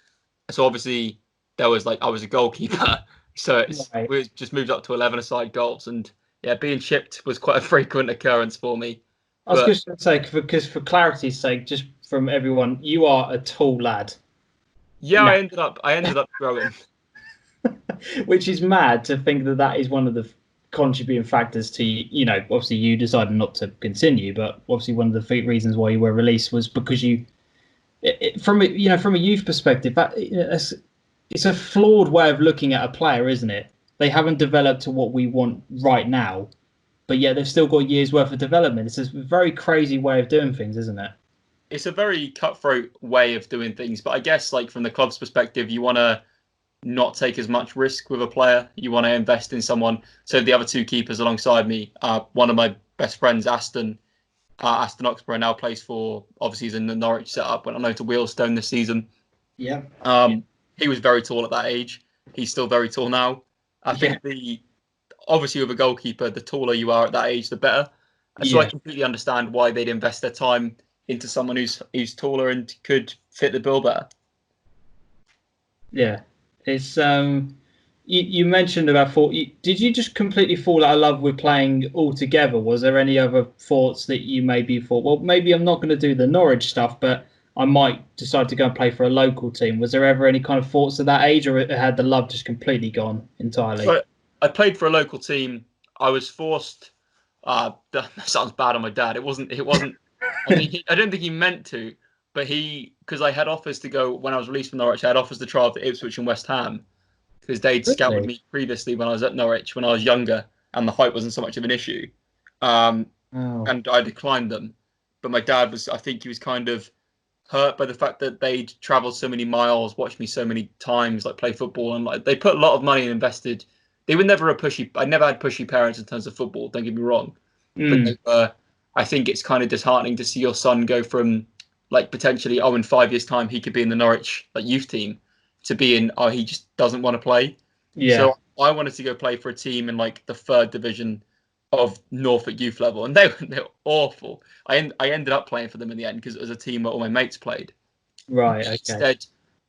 So obviously, there was like, I was a goalkeeper. So we just moved up to 11-a-side goals. And yeah, being chipped was quite a frequent occurrence for me. I was just going to say, because for clarity's sake, just from everyone, you are a tall lad. Yeah, no. I ended up growing. Which is mad to think that is one of the contributing factors to, you know, obviously you decided not to continue, but obviously one of the reasons why you were released was because from a youth perspective, it's a flawed way of looking at a player, isn't it? They haven't developed to what we want right now, but yet they've still got years worth of development. It's a very crazy way of doing things, isn't it? It's a very cutthroat way of doing things, but I guess like from the club's perspective, you want to not take as much risk with a player. You want to invest in someone. So the other two keepers alongside me, one of my best friends, Aston Oxborough, now plays for, obviously he's in the Norwich setup, went on loan to Wealdstone this season. Yeah. He was very tall at that age. He's still very tall now. I think obviously with a goalkeeper, the taller you are at that age, the better. And so I completely understand why they'd invest their time into someone who's taller and could fit the bill better. Yeah. It's you mentioned about did you just completely fall out of love with playing altogether? Was there any other thoughts that you maybe thought, well, maybe I'm not going to do the Norwich stuff, but I might decide to go and play for a local team? Was there ever any kind of thoughts at that age, or had the love just completely gone entirely? So I played for a local team. I was forced. That sounds bad on my dad. It wasn't. I don't think he meant to, but because I had offers to go when I was released from Norwich. I had offers to try out for Ipswich and West Ham because they'd scouted me previously when I was at Norwich when I was younger, and the height wasn't so much of an issue. And I declined them. But my dad I think he was kind of hurt by the fact that they'd travelled so many miles, watched me so many times, like play football, and like they put a lot of money and invested. They were never I never had pushy parents in terms of football. Don't get me wrong, but I think it's kind of disheartening to see your son go from like potentially, in 5 years' time he could be in the Norwich like youth team, to be in, he just doesn't want to play. Yeah. So I wanted to go play for a team in like the 3rd division of Norfolk youth level, and they were awful. I ended up playing for them in the end because it was a team where all my mates played. Right. Okay. Instead,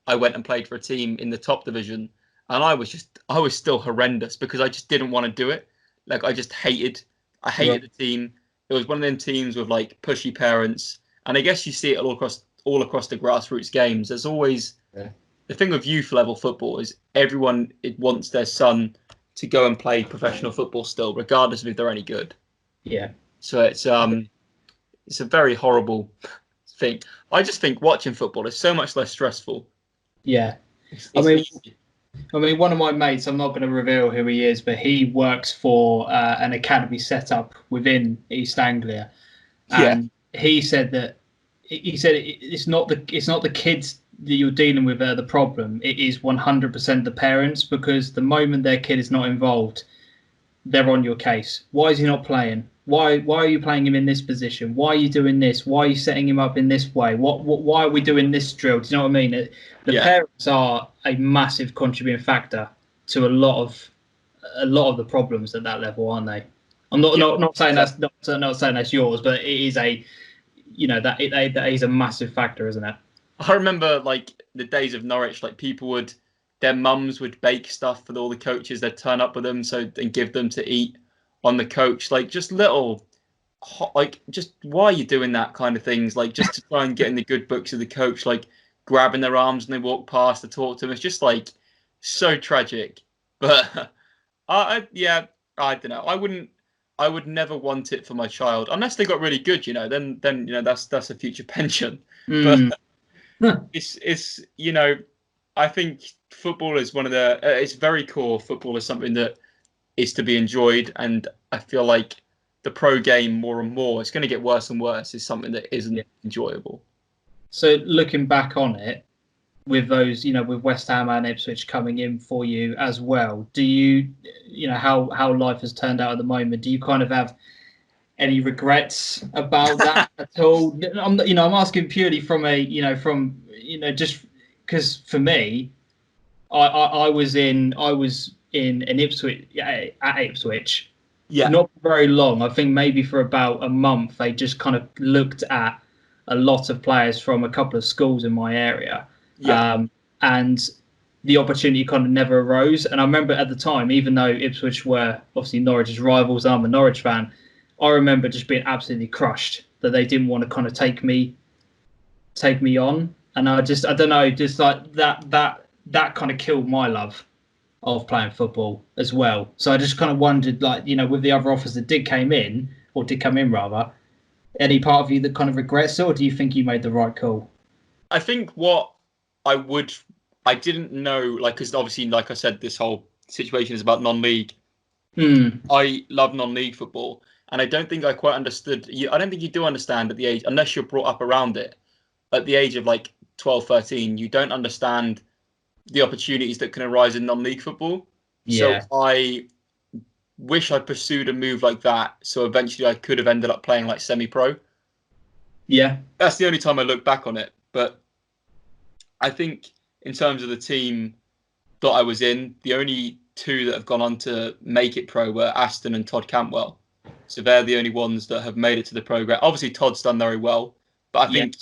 I went and played for a team in the top division, and I was still horrendous because I just didn't want to do it. Like I hated the team. It was one of them teams with like pushy parents, and I guess you see it all across the grassroots games. There's always the thing with youth level football is everyone wants their son to go and play professional football still, regardless of if they're any good. Yeah. So it's a very horrible thing. I just think watching football is so much less stressful. Yeah. I mean, one of my mates, I'm not going to reveal who he is, but he works for an academy set up within East Anglia, and he said it's not the kids that you're dealing with are the problem. It is 100% the parents, because the moment their kid is not involved, they're on your case. Why is he not playing? Why are you playing him in this position? Why are you doing this? Why are you setting him up in this way? Why are we doing this drill? Do you know what I mean? The parents are a massive contributing factor to a lot of the problems at that level, aren't they? I'm not saying that's not saying that's yours, but it is that is a massive factor, isn't it? I remember like the days of Norwich, like their mums would bake stuff for all the coaches. They'd turn up with them and give them to eat on the coach, like just little, like just why are you doing that kind of things, like just to try and get in the good books of the coach, like grabbing their arms when they walk past to talk to them. It's just like so tragic. But I don't know. I would never want it for my child unless they got really good, then that's a future pension. But it's I think football is one of the it's very core. Football is something that is to be enjoyed, and I feel like the pro game more and more, it's going to get worse and worse, is something that isn't enjoyable. So looking back on it, with those, with West Ham and Ipswich coming in for you as well, do you how life has turned out at the moment, do you kind of have any regrets about that at all? I'm asking purely from just because for me, I was in Ipswich at Ipswich. Yeah. Not very long. I think maybe for about a month. They just kind of looked at a lot of players from a couple of schools in my area. Yeah. And the opportunity kind of never arose. And I remember at the time, even though Ipswich were obviously Norwich's rivals, I'm a Norwich fan, I remember just being absolutely crushed that they didn't want to kind of take me on. And I don't know, just like that kind of killed my love of playing football as well. So I just kind of wondered, like, with the other offers that did come in rather, any part of you that kind of regrets it, or do you think you made the right call? I think what I didn't know, like, because obviously, like I said, this whole situation is about non-league. I love non-league football, and I don't think I quite understood. I don't think you do understand at the age, unless you're brought up around it, at the age of like 12, 13, you don't understand the opportunities that can arise in non-league football. Yeah. So I wish I pursued a move like that, so eventually I could have ended up playing like semi-pro. Yeah. That's the only time I look back on it. But I think in terms of the team that I was in, the only two that have gone on to make it pro were Aston and Todd Cantwell. So they're the only ones that have made it to the program. Obviously, Todd's done very well, but I think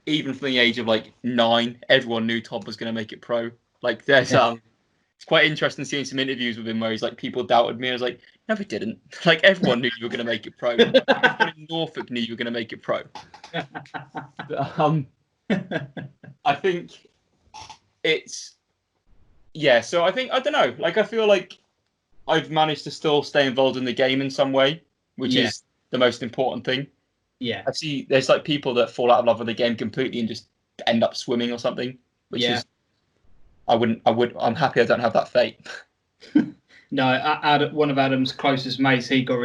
even from the age of like 9, everyone knew Todd was going to make it pro. Like there's it's quite interesting seeing some interviews with him where he's like, people doubted me. I was like, no, they didn't. Like everyone knew you were going to make it pro. Everyone in Norfolk knew you were going to make it pro. I think it's so I don't know. Like I feel like I've managed to still stay involved in the game in some way, which is the most important thing. Yeah. I see there's like people that fall out of love with the game completely and just end up swimming or something, which is I'm happy I don't have that fate. No, one of Adam's closest mates, he got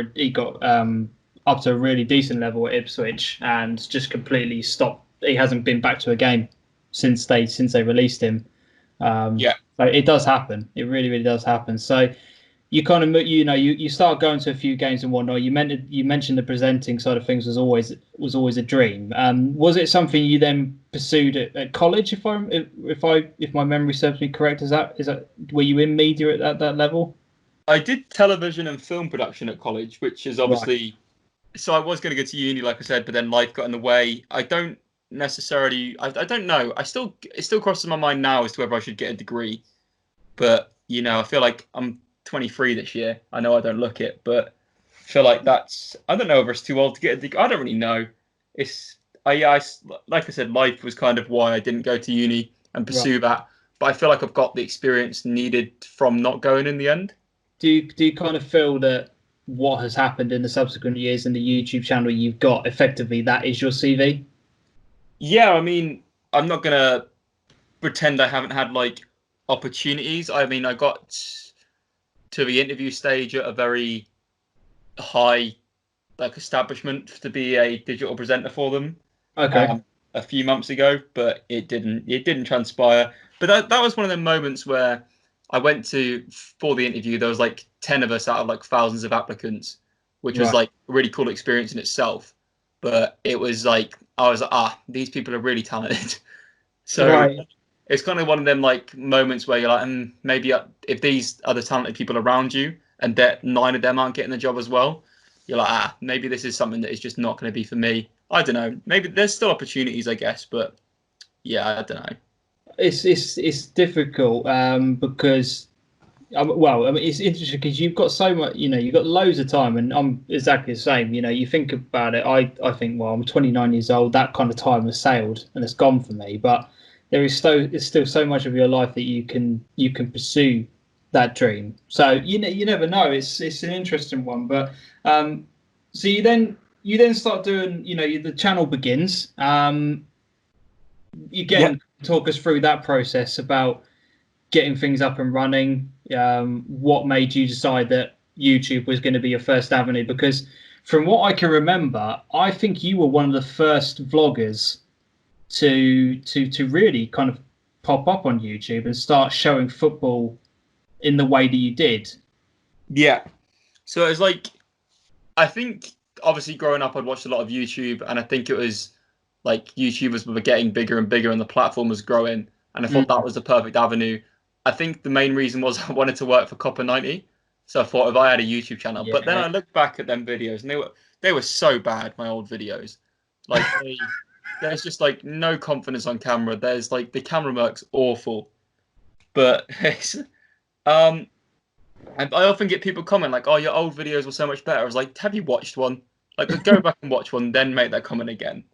up to a really decent level at Ipswich and just completely stopped. He hasn't been back to a game since they released him. So it does happen. It really, really does happen. So you kind of you start going to a few games and whatnot. You mentioned the presenting side of things was always a dream. Was it something you then pursued at college? If my memory serves me correct, is that were you in media at that level? I did television and film production at college, which is obviously Right. so I was going to go to uni, like I said, but then life got in the way. I don't necessarily. I don't know. It still crosses my mind now as to whether I should get a degree. But I feel like I'm 23 this year. I know I don't look it, but I feel like that's. I don't know whether it's too old to get a degree. I don't really know. It's. Like I said, life was kind of why I didn't go to uni and pursue that. But I feel like I've got the experience needed from not going in the end. Do you kind of feel that what has happened in the subsequent years in the YouTube channel you've got, effectively that is your CV? Yeah, I mean, I'm not gonna pretend I haven't had like opportunities. I mean, I got to the interview stage at a very high like establishment to be a digital presenter for them. Okay. A few months ago, but it didn't transpire. But that was one of the moments where I went to for the interview. There was like 10 of us out of like thousands of applicants, which was like a really cool experience in itself. But it was like I was like, these people are really talented. So it's kind of one of them like moments where you're like, maybe if these other talented people around you and that 9 of them aren't getting the job as well, you're like, maybe this is something that is just not going to be for me. I don't know. Maybe there's still opportunities, I guess, but yeah, I don't know. It's difficult because well, I mean, it's interesting because you've got so much, you've got loads of time, and I'm exactly the same. You think about it. I think, well, I'm 29 years old. That kind of time has sailed and it's gone for me. But it's still so much of your life that you can pursue that dream. So you never know. It's an interesting one. But so you then start doing. The channel begins. Again, talk us through that process about getting things up and running. What made you decide that YouTube was going to be your first avenue? Because from what I can remember, I think you were one of the first vloggers to really kind of pop up on YouTube and start showing football in the way that you did. Yeah. So it was like, I think obviously growing up, I'd watched a lot of YouTube, and I think it was like YouTubers were getting bigger and bigger and the platform was growing. And I thought that was the perfect avenue. I think the main reason was I wanted to work for Copper 90. So I thought if I had a YouTube channel, but then I looked back at them videos and they were so bad, my old videos. Like there's just like no confidence on camera. There's like the camera work's awful. But and I often get people comment like, "Oh, your old videos were so much better." I was like, "Have you watched one? Like, go back and watch one, then make that comment again."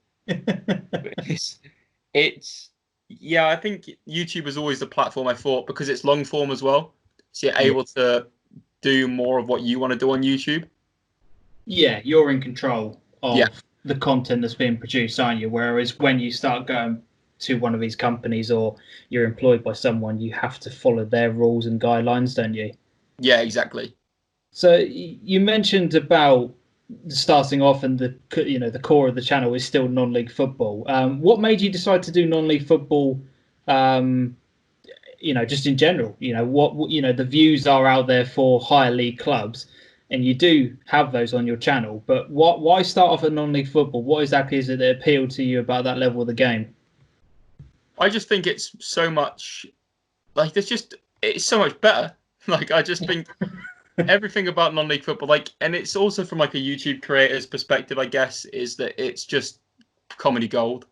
It's yeah, I think YouTube was always the platform I thought because it's long form as well. So you're able to do more of what you want to do on YouTube. Yeah, you're in control of the content that's being produced, aren't you? Whereas when you start going to one of these companies or you're employed by someone, you have to follow their rules and guidelines, don't you? Yeah, exactly. So you mentioned about starting off and the core of the channel is still non-league football. What made you decide to do non-league football? Just in general, the views are out there for higher league clubs, and you do have those on your channel. But why start off at non-league football? What exactly is it that appealed to you about that level of the game? I just think it's so much like it's so much better. Like I just think everything about non-league football, like, and it's also from like a YouTube creator's perspective, I guess, is that it's just comedy gold.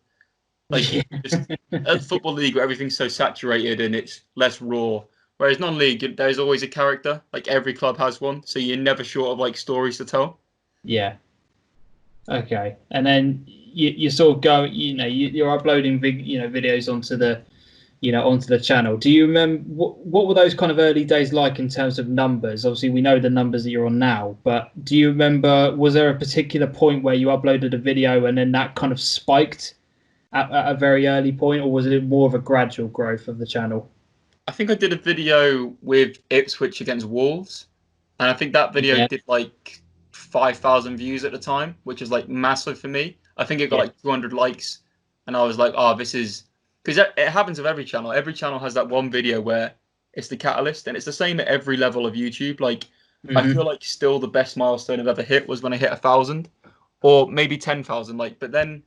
Like just a football league where everything's so saturated and it's less raw. Whereas non-league, there's always a character. Like every club has one, so you're never short of like stories to tell. Yeah. Okay, and then you sort of go, you're uploading videos onto the channel. Do you remember what were those kind of early days like in terms of numbers? Obviously, we know the numbers that you're on now, but do you remember, was there a particular point where you uploaded a video and then that kind of spiked at a very early point, or was it more of a gradual growth of the channel? I think I did a video with Ipswich against Wolves, and I think that video did like 5,000 views at the time, which is like massive for me. I think it got like 200 likes, and I was like, "Oh, this is." Because it happens with every channel. Every channel has that one video where it's the catalyst, and it's the same at every level of YouTube. Like I feel like still the best milestone I've ever hit was when I hit 1,000, or maybe 10,000. Like, but then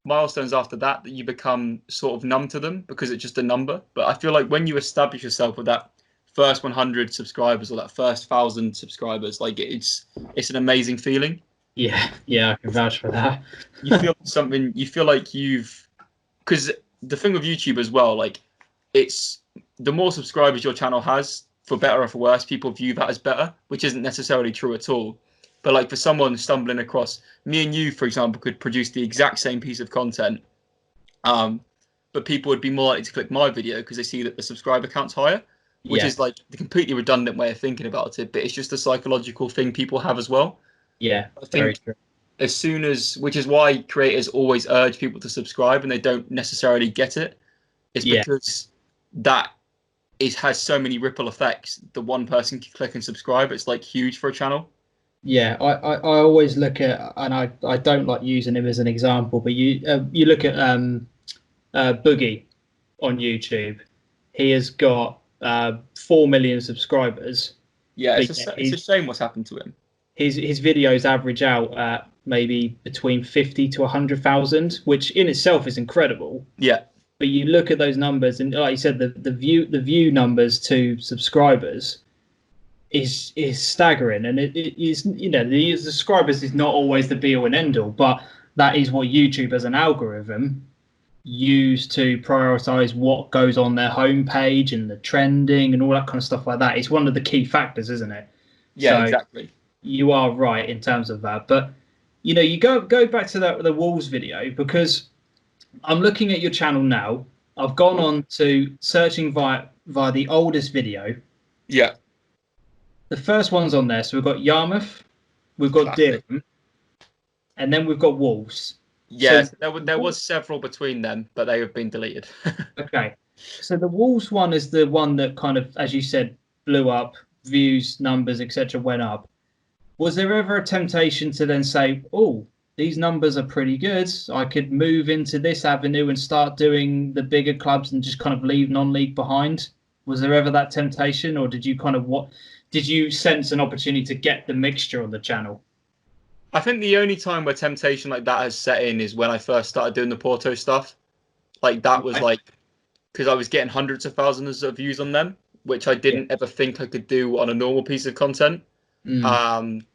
milestones after that you become sort of numb to them because it's just a number. But I feel like when you establish yourself with that first 100 subscribers or that first 1,000 subscribers, like it's an amazing feeling. Yeah, I can vouch for that. You feel something. You feel like because the thing with YouTube as well, like it's the more subscribers your channel has, for better or for worse, people view that as better, which isn't necessarily true at all. But like for someone stumbling across, me and you, for example, could produce the exact same piece of content, but people would be more likely to click my video because they see that the subscriber count's higher, which is like the completely redundant way of thinking about it. But it's just a psychological thing people have as well. Yeah, I think as soon as, which is why creators always urge people to subscribe and they don't necessarily get it, is because that has so many ripple effects. The one person can click and subscribe, it's like huge for a channel. Yeah, I always look at, and I don't like using him as an example, but you look at Boogie on YouTube. He has got 4 million subscribers. Yeah, it's a shame what's happened to him. His videos average out at maybe between 50 to 100,000, which in itself is incredible. Yeah. But you look at those numbers, and like you said, the view numbers to subscribers is staggering, and it is, the subscribers is not always the be all and end all, but that is what YouTube as an algorithm use to prioritize what goes on their homepage and the trending and all that kind of stuff like that. It's one of the key factors, isn't it? Yeah, so exactly. You are right in terms of that, but you go back to the Wolves video, because I'm looking at your channel now. I've gone on to searching via the oldest video. Yeah. The first one's on there. So we've got Yarmouth, we've got DeeJam, and then we've got Wolves. Yeah, so there was several between them, but they have been deleted. Okay. So the Wolves one is the one that kind of, as you said, blew up, views, numbers, etc. went up. Was there ever a temptation to then say, oh, these numbers are pretty good, I could move into this avenue and start doing the bigger clubs and just kind of leave non-league behind? Was there ever that temptation, or did you did you sense an opportunity to get the mixture on the channel? I think the only time where temptation like that has set in is when I first started doing the Porto stuff. Like that was like, because I was getting hundreds of thousands of views on them, which I didn't ever think I could do on a normal piece of content. And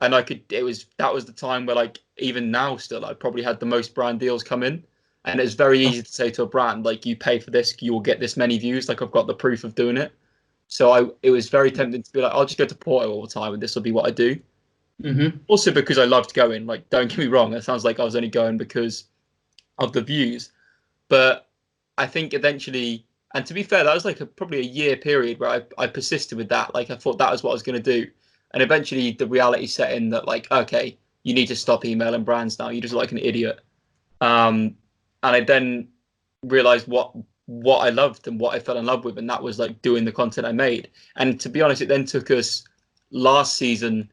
that was the time where, like, even now still, I probably had the most brand deals come in, and it's very easy to say to a brand, like, you pay for this, you will get this many views. Like, I've got the proof of doing it. So it was very tempting to be like, I'll just go to Porto all the time and this will be what I do. Also because I loved going. Like, don't get me wrong, it sounds like I was only going because of the views, but I think eventually, and to be fair, that was like probably a year period where I persisted with that. Like, I thought that was what I was going to do. And eventually the reality set in that, like, okay, you need to stop emailing brands now. You're just like an idiot. And I then realized what I loved and what I fell in love with. And that was like doing the content I made. And to be honest, it then took us last season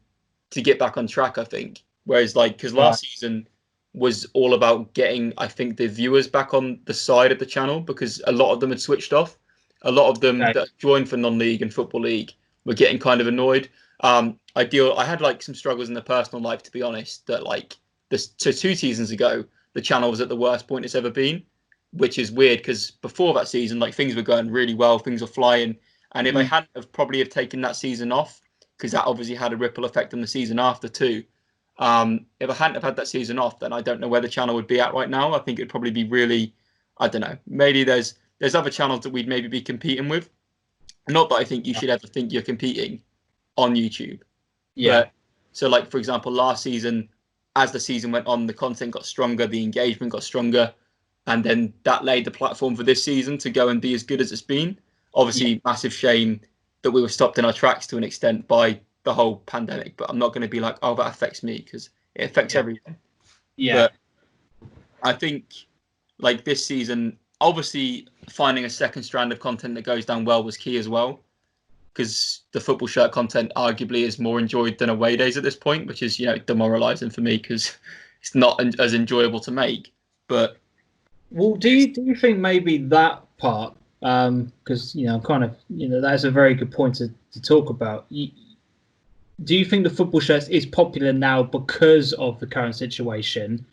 to get back on track, I think. Whereas like, because last season was all about getting, I think, the viewers back on the side of the channel, because a lot of them had switched off. A lot of them that joined for non-league and football league were getting kind of annoyed. I had like some struggles in the personal life, to be honest, that like so 2 seasons ago, the channel was at the worst point it's ever been, which is weird because before that season, like, things were going really well, things were flying. And if I hadn't have probably taken that season off, because that obviously had a ripple effect on the season after too. If I hadn't have had that season off, then I don't know where the channel would be at right now. I think it'd probably be really, I don't know, maybe there's other channels that we'd maybe be competing with. Not that I think you should ever think you're competing on YouTube. But, so like, for example, last season, as the season went on, the content got stronger, the engagement got stronger, and then that laid the platform for this season to go and be as good as it's been. Obviously, massive shame that we were stopped in our tracks to an extent by the whole pandemic, but I'm not going to be like, oh, that affects me, because it affects everyone. But I think like this season, obviously finding a second strand of content that goes down well was key as well, because the football shirt content arguably is more enjoyed than AwayDays at this point, which is, demoralizing for me because it's not as enjoyable to make. But well, do you think maybe that part, because kind of, that's a very good point to talk about. do you think the football shirts is popular now because of the current situation,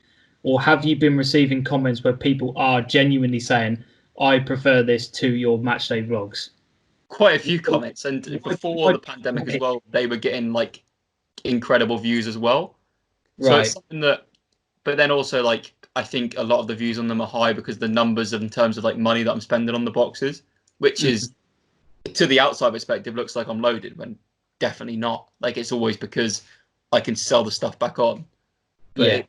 or have you been receiving comments where people are genuinely saying, "I prefer this to your matchday vlogs"? Quite a few comments, and before Why- the pandemic as well, they were getting like incredible views as well. So it's Right. something that, but then also like I think a lot of the views on them are high because the numbers in terms of like money that I'm spending on the boxes, which is to the outside perspective looks like I'm loaded when definitely not. Like it's always because I can sell the stuff back on. But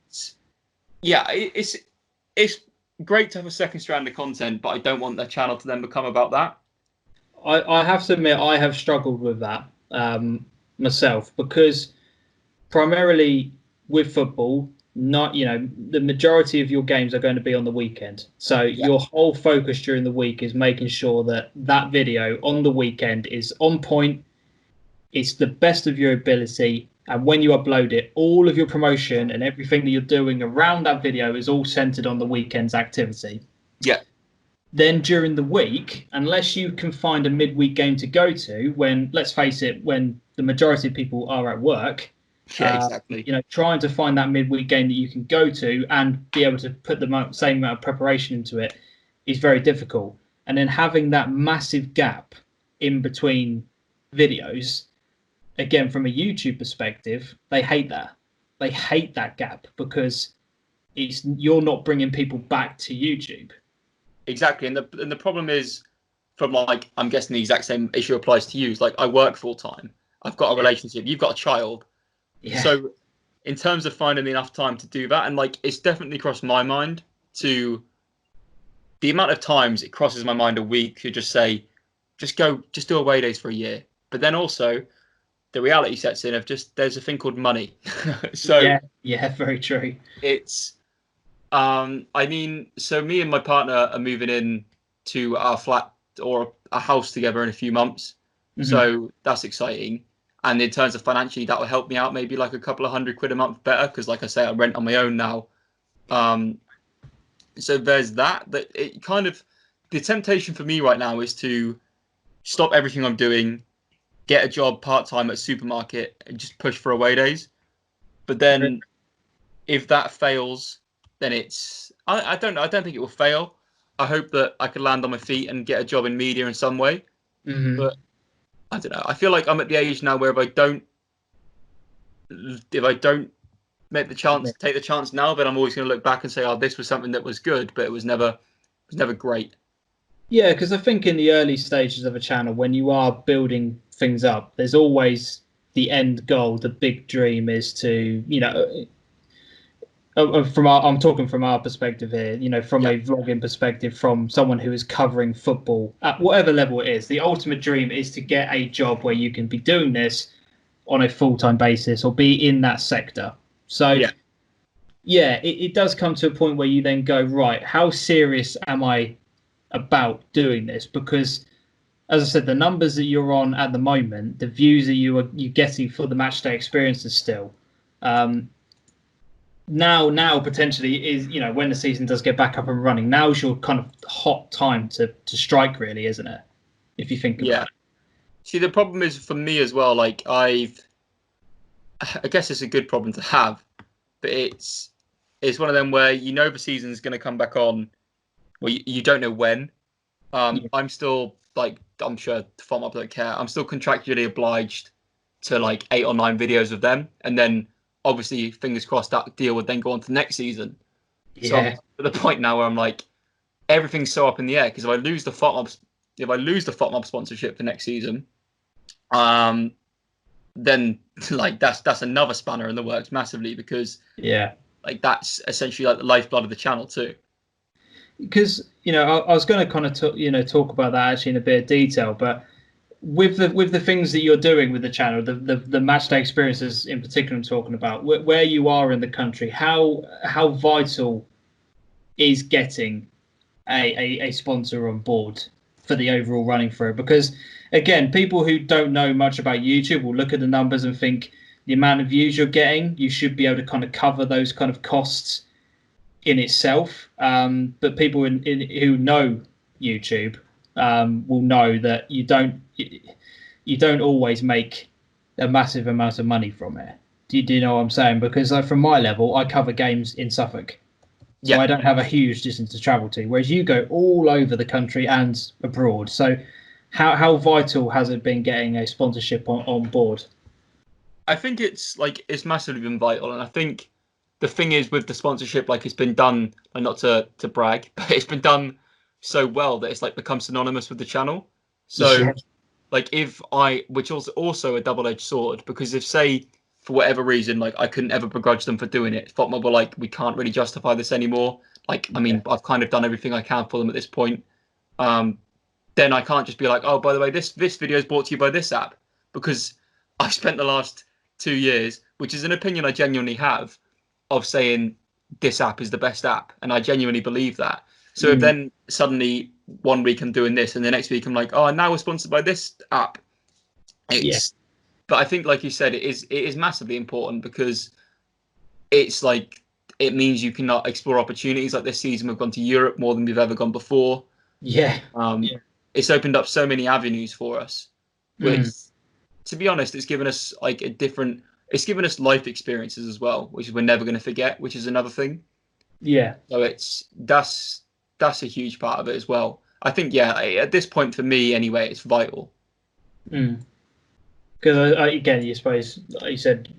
Yeah. it's great to have a second strand of content, but I don't want their channel to then become about that. I have to admit I have struggled with that myself, because primarily with football, not the majority of your games are going to be on the weekend. So Yeah. your whole focus during the week is making sure that that video on the weekend is on point. It's the best of your ability. And when you upload it, all of your promotion and everything that you're doing around that video is all centered on the weekend's activity. Yeah. Then during the week, unless you can find a midweek game to go to, when, let's face it, when the majority of people are at work, Yeah, exactly. trying to find that midweek game that you can go to and be able to put the same amount of preparation into it is very difficult. And then having that massive gap in between videos, again, from a YouTube perspective, they hate that. They hate that gap because you're not bringing people back to YouTube. Exactly. And the problem is, from like, I'm guessing the exact same issue applies to you. It's like I work full time. I've got a relationship. You've got a child. Yeah. So in terms of finding enough time to do that, and like it's definitely crossed my mind to the amount of times it crosses my mind a week to just say, just do AwayDays for a year. But then also the reality sets in of just there's a thing called money. So yeah, very true. it's I mean, so me and my partner are moving in to our flat or a house together in a few months. Mm-hmm. So that's exciting. And in terms of financially, that will help me out maybe like a couple of £100 a month better. Because like I say, I rent on my own now. So there's that it kind of, the temptation for me right now is to stop everything I'm doing, get a job part-time at a supermarket and just push for AwayDays. But then if that fails, then it's I don't think it will fail. I hope that I can land on my feet and get a job in media in some way. Mm-hmm. But I don't know. I feel like I'm at the age now where if I don't take the chance now, then I'm always going to look back and say, oh, this was something that was good, but it was never great. Yeah, because I think in the early stages of a channel, when you are building things up, there's always the end goal. The big dream is to, I'm talking from our perspective here, from a vlogging perspective, from someone who is covering football at whatever level it is. The ultimate dream is to get a job where you can be doing this on a full-time basis or be in that sector. So it does come to a point where you then go, right, how serious am I about doing this? Because as I said, the numbers that you're on at the moment, the views that you're getting for the matchday experiences still, now potentially is, when the season does get back up and running, now's your kind of hot time to strike, really, isn't it? If you think about it. See, the problem is for me as well, like I guess it's a good problem to have, but it's one of them where the season's going to come back on. Well, you don't know when. I'm still, like, I'm sure FOMOP don't care. I'm still contractually obliged to like 8 or 9 videos of them, and then obviously, fingers crossed, that deal would then go on to next season. Yeah. So I'm at the point now where I'm like, everything's so up in the air, because if I lose the FOMOP sponsorship for next season, then like that's another spanner in the works massively, because like that's essentially like the lifeblood of the channel too. Because I was going to kind of talk about that actually in a bit of detail, but with the things that you're doing with the channel, the matchday experiences in particular, I'm talking about where you are in the country, how vital is getting a sponsor on board for the overall running through? Because again, people who don't know much about YouTube will look at the numbers and think the amount of views you're getting, you should be able to kind of cover those kind of costs in itself. But people who know YouTube will know that you don't always make a massive amount of money from it. Do you know what I'm saying? Because like, from my level, I cover games in Suffolk. So Yeah. I don't have a huge distance to travel to, whereas you go all over the country and abroad. So how vital has it been getting a sponsorship on board? I think it's massively been vital, and I think the thing is with the sponsorship, like it's been done, and not to brag, but it's been done so well that it's like become synonymous with the channel. So Yeah. like which is also a double-edged sword, because if say for whatever reason, like I couldn't ever begrudge them for doing it, FOTMA were like, we can't really justify this anymore. Like, I mean, I've kind of done everything I can for them at this point. Then I can't just be like, oh, by the way, this video is brought to you by this app, because I spent the last 2 years, which is an opinion I genuinely have, of saying this app is the best app, and I genuinely believe that. So if then suddenly 1 week I'm doing this, and the next week I'm like, oh, now we're sponsored by this app, it's. But I think, like you said, it is massively important, because it's like it means you can explore opportunities. Like this season, we've gone to Europe more than we've ever gone before. Yeah. It's opened up so many avenues for us, which, to be honest, it's given us like it's given us life experiences as well, which we're never going to forget, which is another thing. Yeah. So that's a huge part of it as well. I think, at this point for me anyway, it's vital. Because again, you suppose, like you said,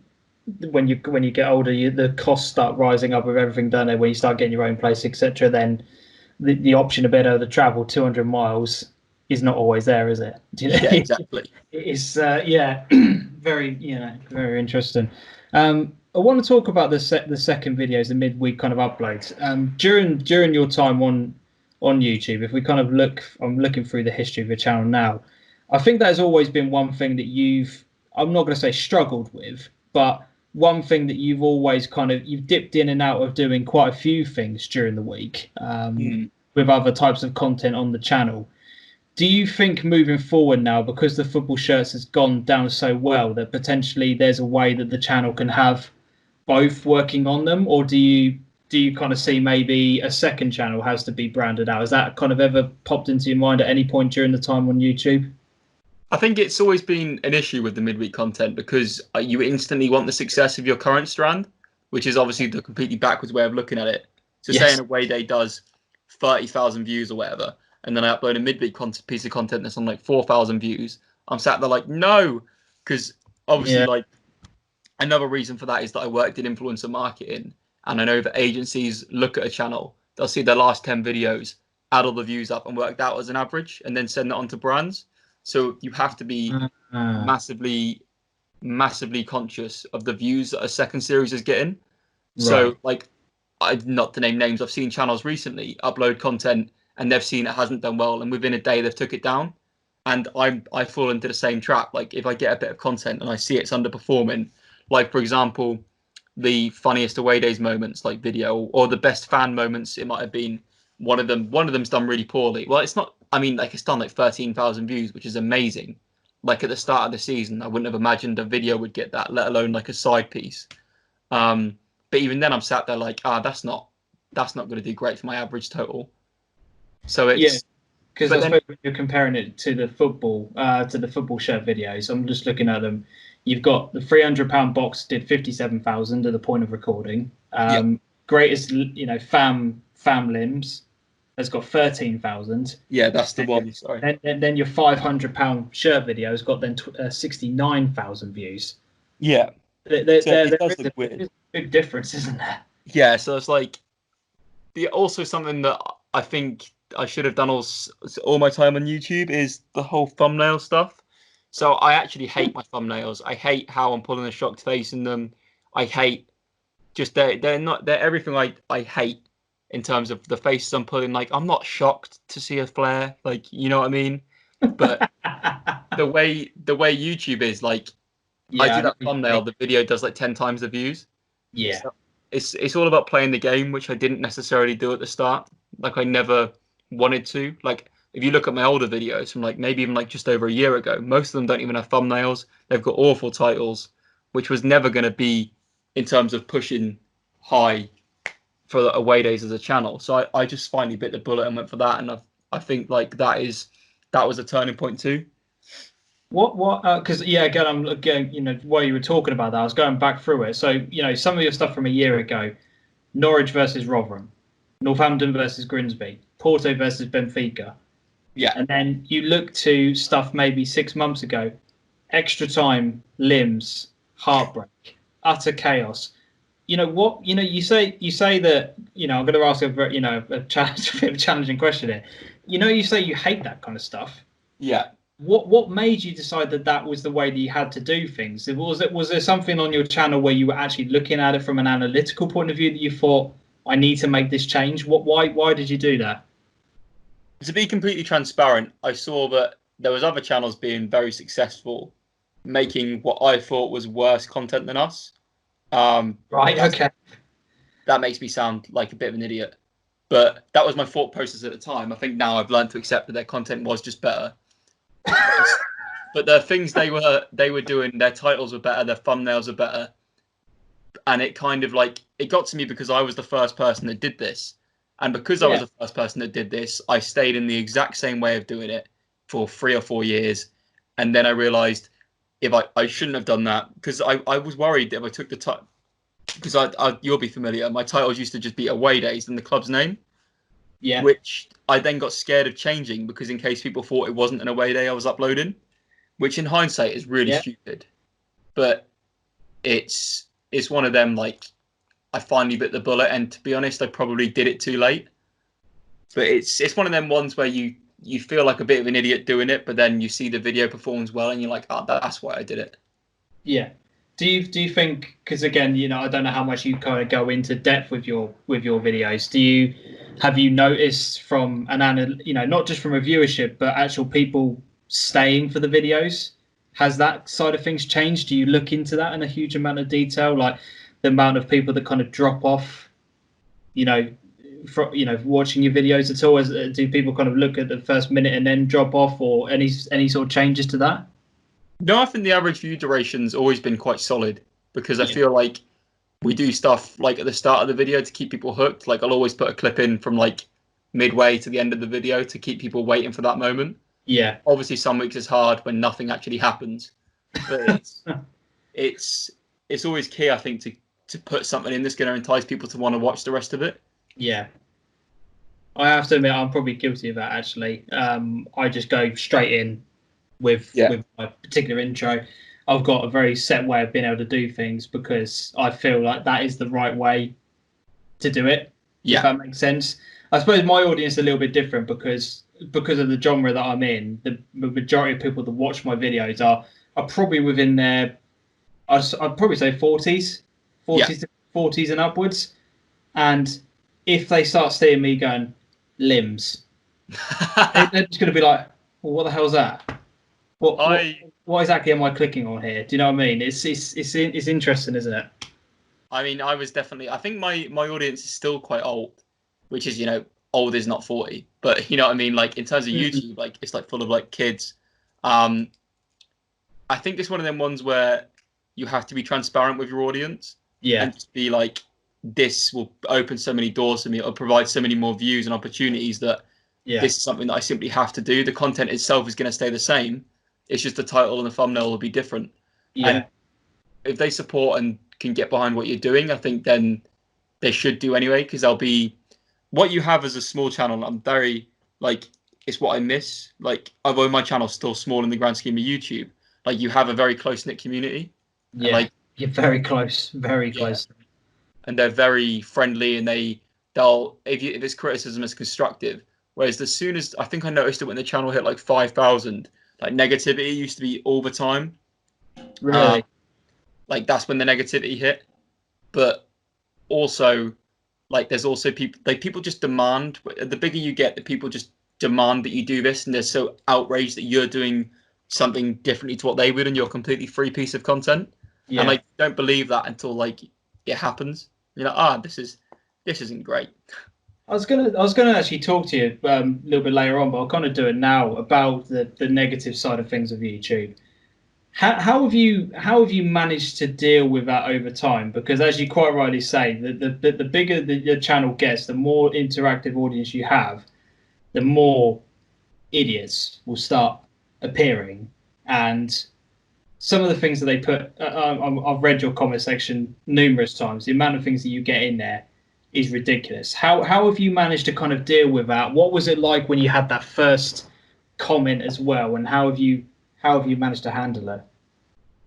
when you get older, the costs start rising up with everything, don't they? When you start getting your own place, etc., then the option of being able to travel 200 miles is not always there, is it? Yeah, exactly. It's very very interesting. I want to talk about the second videos, the midweek kind of uploads. During your time on YouTube, if we kind of I'm looking through the history of your channel now. I think that has always been one thing that I'm not going to say struggled with, but one thing that you've always you've dipped in and out of doing quite a few things during the week with other types of content on the channel. Do you think moving forward now, because the football shirts has gone down so well, that potentially there's a way that the channel can have both working on them, or do you kind of see maybe a second channel has to be branded out? Has that kind of ever popped into your mind at any point during the time on YouTube? I think it's always been an issue with the midweek content, because you instantly want the success of your current strand, which is obviously the completely backwards way of looking at it. So say an AwayDay does 30,000 views or whatever, and then I upload a midweek piece of content that's on like 4,000 views, I'm sat there like, no, because obviously like another reason for that is that I worked in influencer marketing, and I know that agencies look at a channel, they'll see their last 10 videos, add all the views up and work that out as an average, and then send that on to brands. So you have to be massively conscious of the views that a second series is getting. Right. So like, not to name names, I've seen channels recently upload content and they've seen it hasn't done well, and within a day they've took it down. And I fall into the same trap. Like if I get a bit of content and I see it's underperforming, like for example, the funniest AwayDays moments like video, or the best fan moments, it might have been one of them's done really poorly. Well, it's not. I mean, like it's done like 13,000 views, which is amazing. Like at the start of the season, I wouldn't have imagined a video would get that, let alone like a side piece. But even then, I'm sat there like, that's not going to do great for my average total. So it's because I suppose when you're comparing it to the football shirt videos, I'm just looking at them. You've got the £300 box did 57,000 at the point of recording. Greatest fam limbs has got 13,000. Yeah, that's the one. Sorry. Then your £500 shirt video has got then 69,000 views. Yeah, there is a big difference, isn't there? Yeah, so it's like also something that I think I should have done all my time on YouTube is the whole thumbnail stuff. So I actually hate my thumbnails. I hate how I'm pulling a shocked face in them. I hate just they're everything I hate in terms of the faces I'm pulling. Like I'm not shocked to see a flare, like you know what I mean. But the way YouTube is, like I do that thumbnail, the video does like 10 times the views. Yeah. So it's all about playing the game, which I didn't necessarily do at the start. Like I never wanted to. Like if you look at my older videos from like maybe even like just over a year ago, most of them don't even have thumbnails. They've got awful titles, which was never going to be in terms of pushing high for AwayDays as a channel. So I just finally bit the bullet and went for that. And I think like that was a turning point too. Because again, I'm looking, while you were talking about that, I was going back through it. So, some of your stuff from a year ago, Norwich versus Rotherham, Northampton versus Grimsby, Porto versus Benfica. Yeah. And then you look to stuff maybe 6 months ago, extra time, limbs, heartbreak, utter chaos. You say that, I'm going to ask a bit of a challenging question here. You say you hate that kind of stuff. Yeah. What made you decide that was the way that you had to do things? Was there something on your channel where you were actually looking at it from an analytical point of view that you thought, I need to make this change? Why did you do that? To be completely transparent, I saw that there was other channels being very successful, making what I thought was worse content than us. Right. Okay. That makes me sound like a bit of an idiot, but that was my thought process at the time. I think now I've learned to accept that their content was just better. But the things they were doing, their titles were better, their thumbnails were better, and it kind of it got to me because I was the first person that did this, and because I was the first person that did this, I stayed in the exact same way of doing it for 3 or 4 years, and then I realized if I shouldn't have done that, because I was worried that if I took the time, because you'll be familiar, my titles used to just be AwayDays and the club's name. Yeah. Which I then got scared of changing because in case people thought it wasn't an away day I was uploading, which in hindsight is really stupid. But it's one of them, I finally bit the bullet, and to be honest, I probably did it too late. But it's one of them ones where you feel like a bit of an idiot doing it, but then you see the video performs well and you're like, oh, that's why I did it. Yeah. Do you think, because again, I don't know how much you kind of go into depth with your videos. Have you noticed from not just from a viewership, but actual people staying for the videos? Has that side of things changed? Do you look into that in a huge amount of detail, like the amount of people that kind of drop off, watching your videos at all? Do people kind of look at the first minute and then drop off, or any sort of changes to that? No, I think the average view duration's always been quite solid because I feel like we do stuff at the start of the video to keep people hooked. I'll always put a clip in from midway to the end of the video to keep people waiting for that moment. Yeah. Obviously, some weeks is hard when nothing actually happens, but it's always key, I think, to put something in that's going to entice people to want to watch the rest of it. Yeah. I have to admit, I'm probably guilty of that, actually. I just go straight in with my particular intro. I've got a very set way of being able to do things because I feel like that is the right way to do it. Yeah. If that makes sense. I suppose my audience is a little bit different because of the genre that I'm in. The majority of people that watch my videos are probably within their, I'd probably say 40s and upwards. And if they start seeing me going limbs, they're just going to be like, well, what the hell's that? What exactly am I clicking on here? Do you know what I mean? It's interesting, isn't it? I mean, I think my audience is still quite old, which is, old is not 40, but you know what I mean? In terms of YouTube, it's full of kids. I think it's one of them ones where you have to be transparent with your audience. Yeah. And just be this will open so many doors for me. It'll provide so many more views and opportunities that this is something that I simply have to do. The content itself is going to stay the same. It's just the title and the thumbnail will be different. Yeah. And if they support and can get behind what you're doing, I think then they should do anyway, because they'll be what you have as a small channel. I'm very it's what I miss. Although my channel's still small in the grand scheme of YouTube, you have a very close knit community. Yeah. And, you're very close, very close. And they're very friendly, and they'll if it's criticism, it's constructive. Whereas as soon as I think I noticed it when the channel hit 5,000. Negativity used to be all the time. Really? That's when the negativity hit. But also, there's also people just demand. The bigger you get, the people just demand that you do this, and they're so outraged that you're doing something differently to what they would, and you're a completely free piece of content. Yeah. And don't believe that until it happens. You're like, this isn't great. I was gonna actually talk to you a little bit later on, but I'll kind of do it now about the negative side of things of YouTube. How have you managed to deal with that over time? Because as you quite rightly say, the bigger your channel gets, the more interactive audience you have, the more idiots will start appearing and some of the things that they put, I've read your comment section numerous times. The amount of things that you get in there is ridiculous. How have you managed to kind of deal with that? What was it like when you had that first comment as well, and how have you managed to handle it?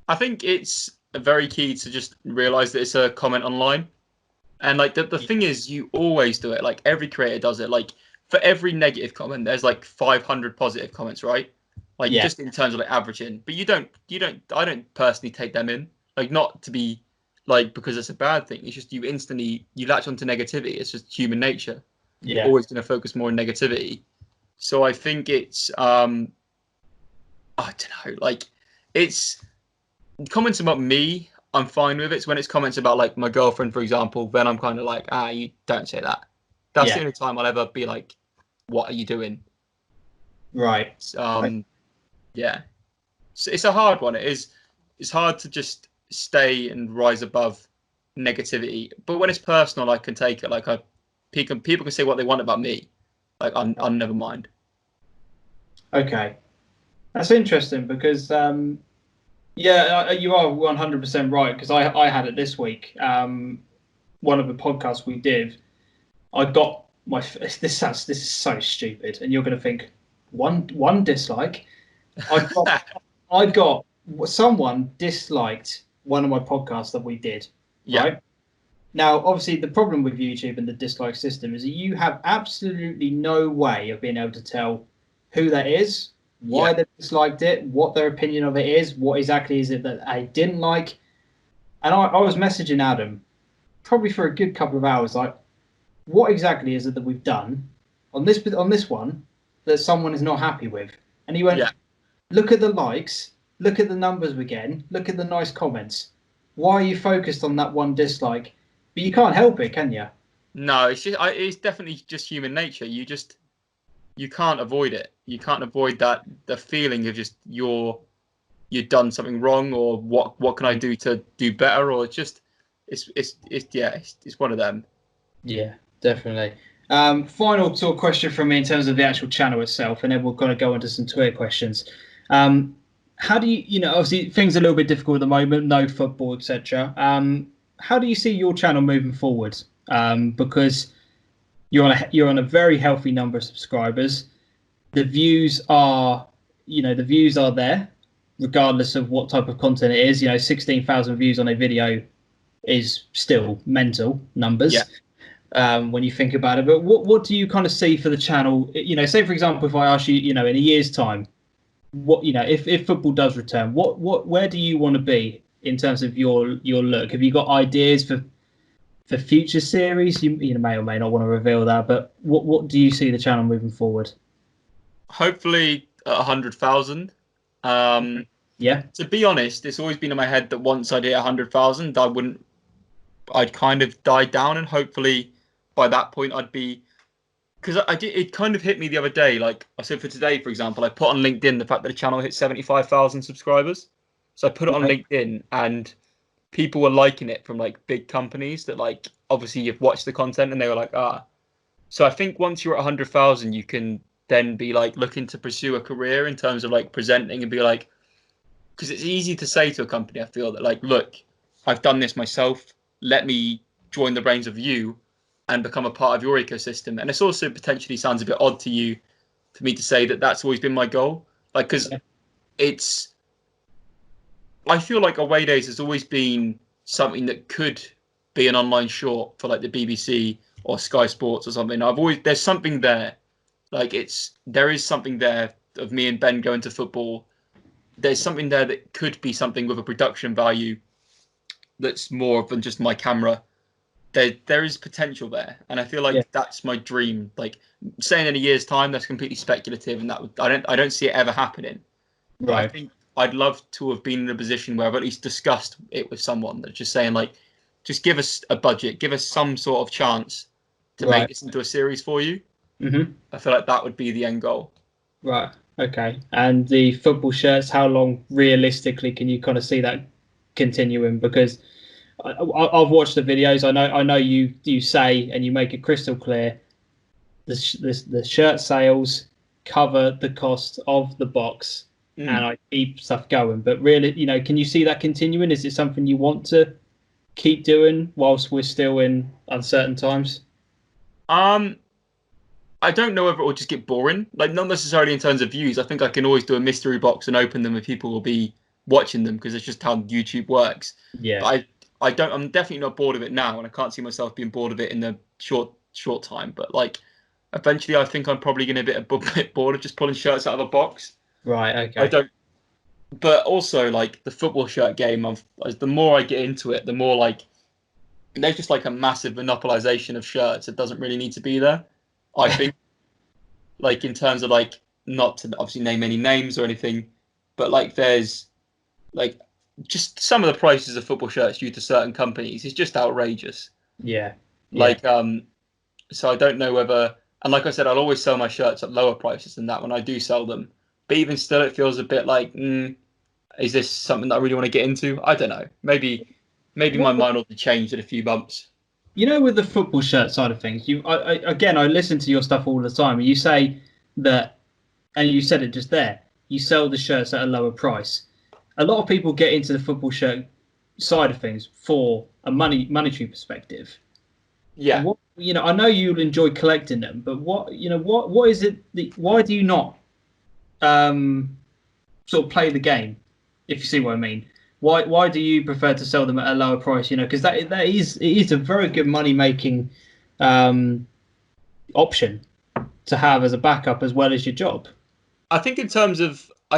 I think it's very key to just realize that it's a comment online. And like the thing is, you always do it. Like every creator does it. Like for every negative comment, there's like 500 positive comments, right? Like just in terms of like averaging. But I don't personally take them in. Like not to be like because it's a bad thing. It's just you latch onto negativity. It's just human nature. Yeah. You're always going to focus more on negativity. So I think it's I don't know. Like it's comments about me. I'm fine with it. It's when it's comments about like my girlfriend, for example, then I'm kind of like, you don't say that. That's the only time I'll ever be like, what are you doing? Right. Yeah. So it's a hard one. It is. It's hard to just stay and rise above negativity. But when it's personal, I can take it. Like people can say what they want about me. Like I'm never mind. Okay. That's interesting because yeah, you are 100% right, because I had it this week. One of the podcasts we did, I got this is so stupid, and you're going to think one dislike. I got someone disliked one of my podcasts that we did. Yeah. Right? Now, obviously, the problem with YouTube and the dislike system is that you have absolutely no way of being able to tell who that is, why they disliked it, what their opinion of it is, what exactly is it that I didn't like. And I was messaging Adam probably for a good couple of hours, like, what exactly is it that we've done on this one that someone is not happy with? And he went, look at the likes, look at the numbers we're getting, look at the nice comments. Why are you focused on that one dislike? But you can't help it, can you? No, it's definitely just human nature. You can't avoid it. You can't avoid the feeling of just you've done something wrong, or what can I do to do better, or it's one of them. Yeah, definitely. Final sort of question from me in terms of the actual channel itself, and then we're going to go into some Twitter questions. How do you obviously things are a little bit difficult at the moment, no football, etc. How do you see your channel moving forward? Because you're on a very healthy number of subscribers. The views are there, regardless of what type of content it is. 16,000 views on a video is still mental numbers. When you think about it. But what do you kind of see for the channel? Say for example, if I ask you, in a year's time, what if football does return, where do you want to be in terms of your look? Have you got ideas for future series? You may or may not want to reveal that, but what do you see the channel moving forward? Hopefully 100,000. To be honest, it's always been in my head that once I hit 100,000, I'd kind of die down, and hopefully by that point I'd be, because it kind of hit me the other day. Like I said, for today, for example, I put on LinkedIn the fact that the channel hit 75,000 subscribers. So I put it on LinkedIn, and people were liking it from like big companies that like obviously you've watched the content, and they were like, So I think once you're at 100,000, you can then be like looking to pursue a career in terms of like presenting, and be like, because it's easy to say to a company, I feel, that like, look, I've done this myself. Let me join the brains of you and become a part of your ecosystem. And it's also potentially sounds a bit odd to you for me to say that that's always been my goal. Like, because I feel like AwayDays has always been something that could be an online short for like the BBC or Sky Sports or something. There's something there. Like there is something there of me and Ben going to football. There's something there that could be something with a production value that's more than just my camera. There is potential there, and I feel like that's my dream. Like saying in a year's time, that's completely speculative, and I don't see it ever happening. Right. But I think I'd love to have been in a position where I've at least discussed it with someone that's just saying like, just give us a budget, give us some sort of chance to make this into a series for you. Mm-hmm. I feel like that would be the end goal. Right. Okay. And the football shirts, how long realistically can you kind of see that continuing? Because I've watched the videos. I know you say, and you make it crystal clear, the shirt sales cover the cost of the box and I keep stuff going. But really, can you see that continuing? Is it something you want to keep doing whilst we're still in uncertain times? I don't know whether it will just get boring. Like, not necessarily in terms of views. I think I can always do a mystery box and open them, and people will be watching them because it's just how YouTube works. Yeah. But I'm definitely not bored of it now, and I can't see myself being bored of it in the short time. But like, eventually, I think I'm probably going to be a bit bored of just pulling shirts out of a box. Right. Okay. I don't. But also, like the football shirt game, the more I get into it, the more like there's just like a massive monopolization of shirts that doesn't really need to be there. I think, like in terms of like not to obviously name any names or anything, but like there's like just some of the prices of football shirts due to certain companies is just outrageous. Yeah. Like so I don't know whether, and like I said, I'll always sell my shirts at lower prices than that when I do sell them. But even still, it feels a bit like, is this something that I really want to get into? I don't know. Maybe my mind will change in a few months. With the football shirt side of things, I listen to your stuff all the time. And you say that, and you said it just there. You sell the shirts at a lower price. A lot of people get into the football shirt side of things for a monetary perspective. Yeah. I know you'll enjoy collecting them, but what is it? Why do you not sort of play the game? If you see what I mean. Why do you prefer to sell them at a lower price? Because it is a very good money making option to have as a backup as well as your job. I think in terms of I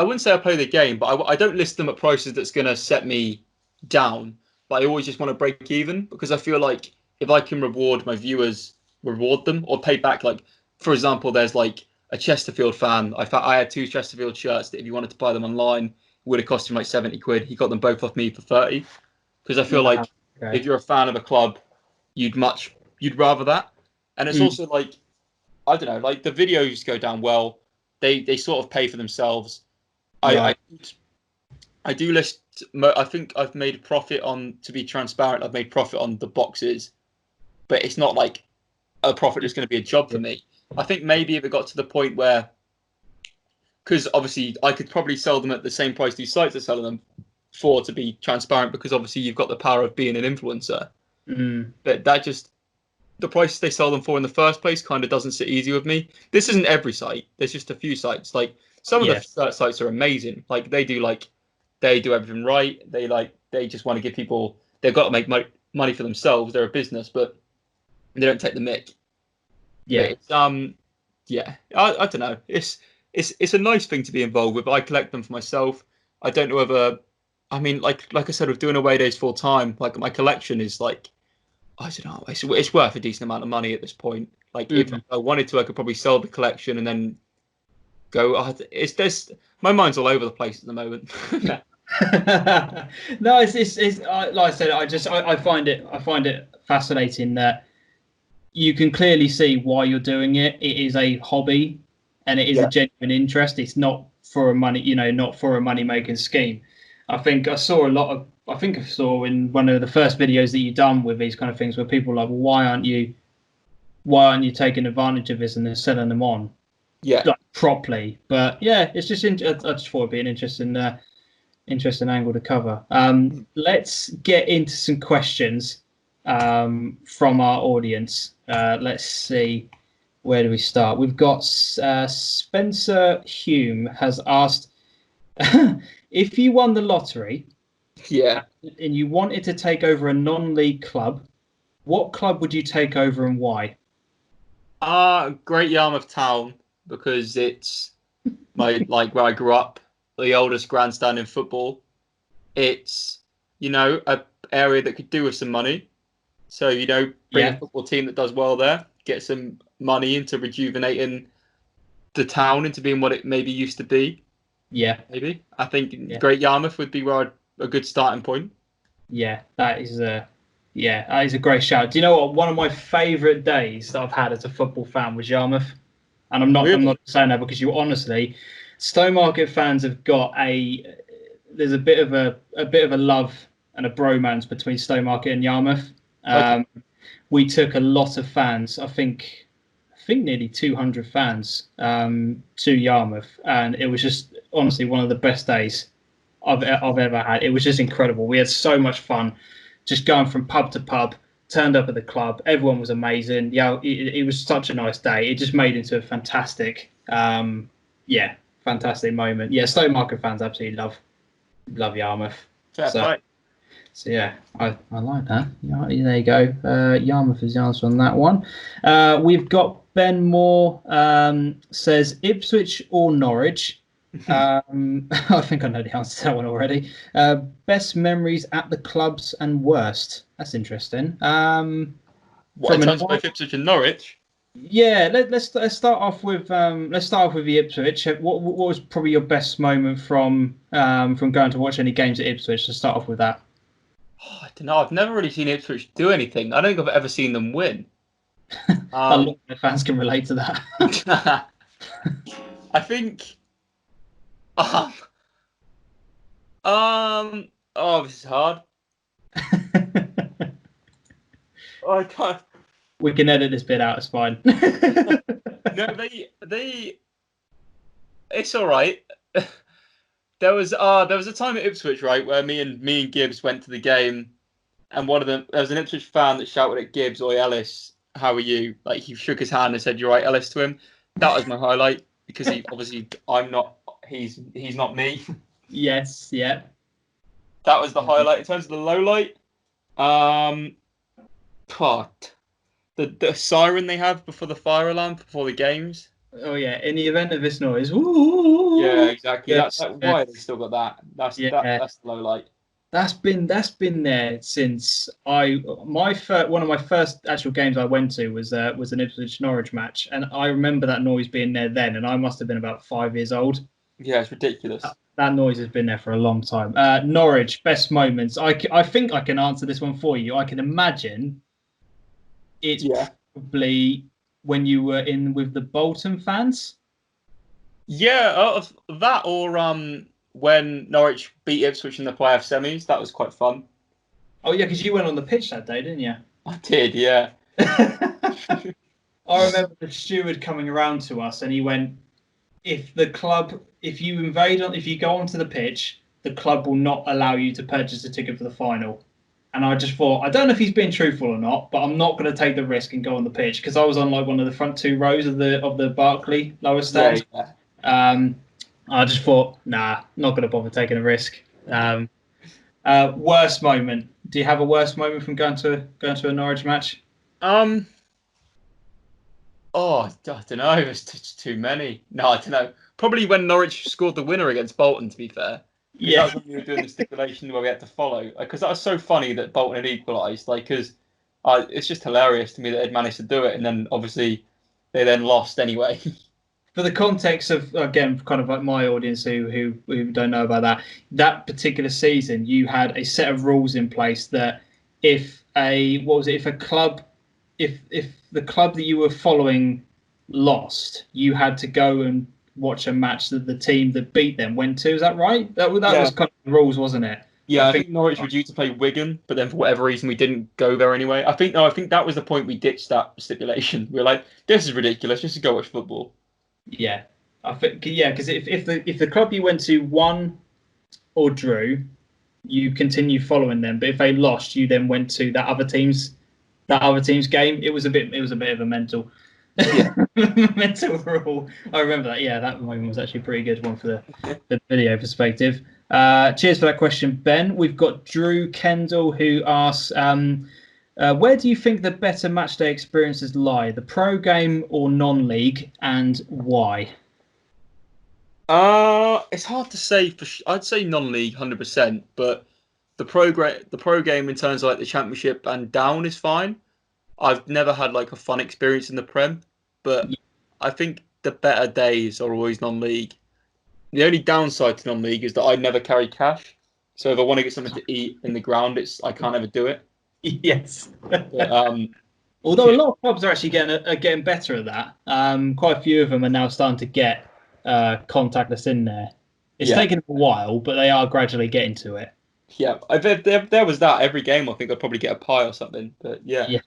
wouldn't say I play the game, but I don't list them at prices that's going to set me down. But I always just want to break even because I feel like if I can reward my viewers, reward them or pay back. Like for example, there's like a Chesterfield fan. I had 2 Chesterfield shirts that if you wanted to buy them online, would have cost him like 70 quid. He got them both off me for 30 because I feel like if you're a fan of a club, you'd rather that. And it's also like, I don't know, like the videos go down well. They sort of pay for themselves. Right. I do list, I think I've made profit on, to be transparent, I've made profit on the boxes, but it's not like a profit that's going to be a job for me. I think maybe if it got to the point where, because obviously I could probably sell them at the same price these sites are selling them for, to be transparent, because obviously you've got the power of being an influencer. But that just, the prices they sell them for in the first place kind of doesn't sit easy with me. This isn't every site. There's just a few sites. Like some of the sites are amazing. Like they do everything right. They just want to give people, they've got to make money for themselves. They're a business, but they don't take the mick. Yeah. But it's, I don't know. It's a nice thing to be involved with. I collect them for myself. I don't know whether, I mean, like I said, with doing AwayDays full time, like my collection is like, I don't know, it's worth a decent amount of money at this point. Like if I wanted to, I could probably sell the collection and then go. My mind's all over the place at the moment. No, it's like I said, I find it fascinating that you can clearly see why you're doing it. It is a hobby, and it is a genuine interest. It's not for a money making scheme. I saw in one of the first videos that you've done with these kind of things where people are like, well, why aren't you taking advantage of this and then selling them on properly? But it's just I just thought it'd be an interesting angle to cover. Let's get into some questions from our audience. Let's see, where do we start? We've got Spencer Hume has asked, if you won the lottery and you wanted to take over a non-league club, what club would you take over and why? Great Yarmouth Town, because it's where I grew up, the oldest grandstand in football. It's a area that could do with some money, so bring a football team that does well there, get some money into rejuvenating the town into being what it maybe used to be. Maybe I think Great Yarmouth would be a good starting point. That is a great shout. Do you know what? One of my favourite days that I've had as a football fan was Yarmouth, and I'm not saying that because honestly, Stowmarket fans have got there's a bit of a love and a bromance between Stowmarket and Yarmouth. We took a lot of fans. I think think nearly 200 fans to Yarmouth, and it was just honestly one of the best days I've ever had. It was just incredible. We had so much fun, just going from pub to pub. Turned up at the club. Everyone was amazing. Yeah, it was such a nice day. It just made into a fantastic, fantastic moment. Yeah, Stowmarket fans absolutely love Yarmouth. Fair play. So yeah, I like that. Yeah, there you go. Yarmouth is the answer on that one. We've got Ben Moore says Ipswich or Norwich. I think I know the answer to that one already. Best memories at the clubs and worst. That's interesting. What, in terms of both Ipswich and Norwich? Yeah, let's start off with the Ipswich. What was probably your best moment from going to watch any games at Ipswich? To start off with that. Oh, I don't know. I've never really seen Ipswich do anything. I don't think I've ever seen them win. A lot of fans can relate to that. I think. Oh, this is hard. I can't. We can edit this bit out. It's fine. No, they. It's all right. There was a time at Ipswich, right, where me and Gibbs went to the game, and there was an Ipswich fan that shouted at Gibbs, "Oi, Ellis, how are you?" Like, he shook his hand and said, "You're right, Ellis," to him. That was my highlight, because he's not me. Yes, yeah. That was the highlight. In terms of the low light, the siren they have before the fire alarm before the games. Oh yeah, in the event of this noise. Woo! Yeah, exactly. Yes, Why have they still got that? That's the low light. That's been there since one of my first actual games I went to was an Ipswich Norwich match, and I remember that noise being there then, and I must have been about 5 years old. Yeah, it's ridiculous. That noise has been there for a long time. Norwich best moments. I think I can answer this one for you. I can imagine it's probably when you were in with the Bolton fans. Yeah, that or when Norwich beat Ipswich in the playoff semis. That was quite fun. Oh yeah, because you went on the pitch that day, didn't you? I did, yeah. I remember the steward coming around to us, and he went, if you go onto the pitch, the club will not allow you to purchase a ticket for the final. And I just thought, I don't know if he's being truthful or not, but I'm not going to take the risk and go on the pitch, because I was on like one of the front 2 rows of the Barclay lower stand. Yeah. I just thought, nah, not going to bother taking a risk. Worst moment. Do you have a worst moment from going to a Norwich match? I don't know. There's too many. No, I don't know. Probably when Norwich scored the winner against Bolton, to be fair. Yeah. That was when we were doing the stipulation where we had to follow. Because that was so funny that Bolton had equalised. Because it's just hilarious to me that they'd managed to do it. And then, obviously, they then lost anyway. For the context of, again, kind of like my audience who don't know about that particular season, you had a set of rules in place that if the club that you were following lost, you had to go and watch a match that the team that beat them went to. Is that right? That was kind of the rules, wasn't it? Yeah, I think Norwich were due to play Wigan, but then for whatever reason we didn't go there anyway. I think that was the point we ditched that stipulation. We were like, this is ridiculous. Just go watch football. Yeah, I think because if the club you went to won or drew, you continue following them. But if they lost, you then went to that other team's game. It was a bit of a mental rule. I remember that. Yeah, that moment was actually a pretty good one for the video perspective. Cheers for that question, Ben. We've got Drew Kendall who asks, where do you think the better matchday experiences lie, the pro game or non-league, and why? It's hard to say. I'd say non-league 100%, but the pro game in terms of like the championship and down is fine. I've never had like a fun experience in the Prem, but I think the better days are always non-league. The only downside to non-league is that I never carry cash, so if I want to get something to eat in the ground, I can't ever do it. Yes. But, although a lot of clubs are actually getting better at that. Quite a few of them are now starting to get contactless in there. It's taken a while, but they are gradually getting to it. Yeah, if there was that every game, I think I'd probably get a pie or something. But yeah.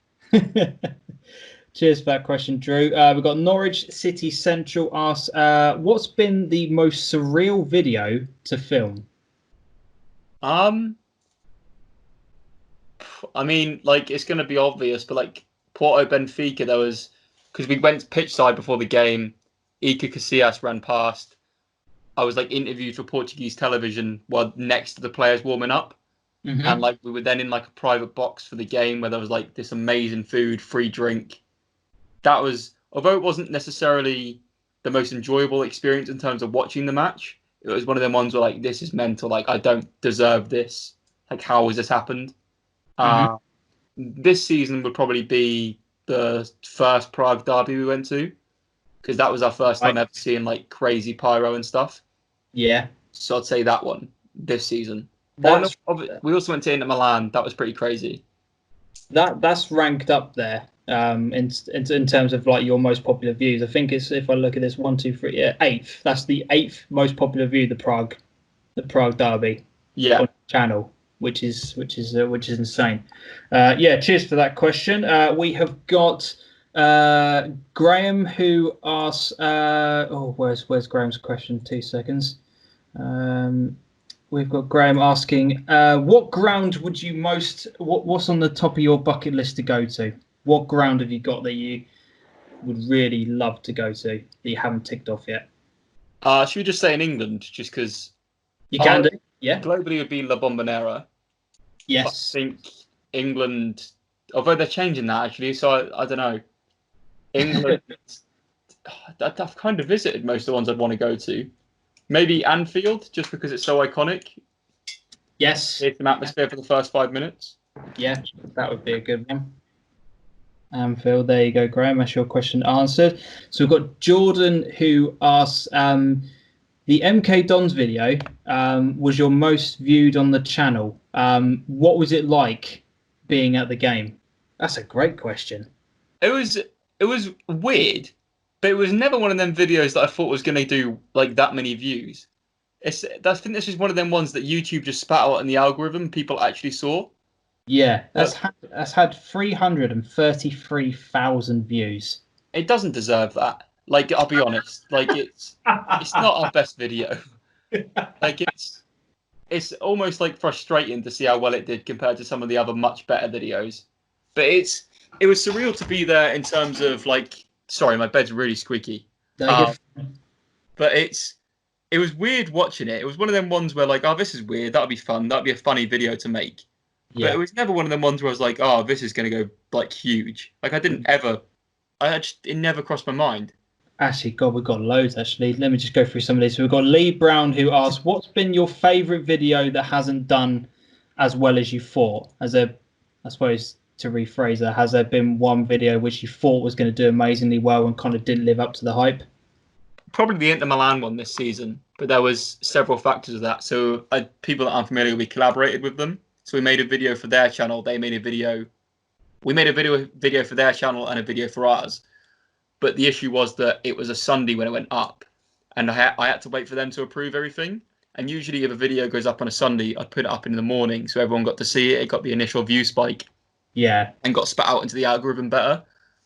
Cheers for that question, Drew. We've got Norwich City Central asks, what's been the most surreal video to film? I mean, like, it's going to be obvious, but like Porto Benfica, there was, because we went pitch side before the game, Iker Casillas ran past. I was like interviewed for Portuguese television while next to the players warming up. Mm-hmm. And like we were then in like a private box for the game where there was like this amazing food, free drink. That was, although it wasn't necessarily the most enjoyable experience in terms of watching the match, it was one of them ones where like, this is mental. Like, I don't deserve this. Like, how has this happened? This season would probably be the first Prague derby we went to, because that was our first time ever seeing like crazy pyro and stuff. Yeah. So I'd say that one this season. We also went to Inter Milan. That was pretty crazy. That's ranked up there in terms of like your most popular views. I think it's, if I look at this, 1, 2, 3, yeah, 8th. That's the 8th most popular view. The Prague derby. Yeah. On the channel, which is insane. Yeah. Cheers for that question. We have got Graham, who asks. Where's Graham's question? 2 seconds. We've got Graham asking, what ground would you what's on the top of your bucket list to go to? What ground have you got that you would really love to go to that you haven't ticked off yet? Should we just say in England, just because you can do? Yeah. Globally it would be La Bombonera. Yes. But I think England, although they're changing that actually, so I don't know. England, I've kind of visited most of the ones I'd want to go to. Maybe Anfield, just because it's so iconic. Yes. It's an atmosphere for the first 5 minutes. Yeah, that would be a good one. Anfield, there you go, Graham. That's your question answered. So we've got Jordan, who asks, the MK Dons video was your most viewed on the channel. What was it like being at the game? That's a great question. It was weird. But it was never one of them videos that I thought was going to do like that many views. I think this is one of them ones that YouTube just spat out in the algorithm people actually saw. Yeah, that's had 333,000 views. It doesn't deserve that. Like, I'll be honest. Like, it's not our best video. Like, it's almost like frustrating to see how well it did compared to some of the other much better videos. But it was surreal to be there in terms of like. Sorry, my bed's really squeaky. But it was weird watching it. It was one of them ones where like, oh, this is weird. That'll be fun. That'll be a funny video to make. Yeah. But it was never one of them ones where I was like, oh, this is going to go like huge. Like it never crossed my mind. Actually, God, we've got loads, actually. Let me just go through some of these. So we've got Lee Brown, who asks, what's been your favourite video that hasn't done as well as you thought? I suppose, to rephrase that, has there been one video which you thought was going to do amazingly well and kind of didn't live up to the hype? Probably the Inter Milan one this season, but there was several factors of that. So people that aren't familiar, we collaborated with them. So we made a video for their channel. They made a video. We made a video for their channel and a video for ours. But the issue was that it was a Sunday when it went up, and I had to wait for them to approve everything. And usually if a video goes up on a Sunday, I'd put it up in the morning so everyone got to see it. It got the initial view spike. Yeah. And got spat out into the algorithm better.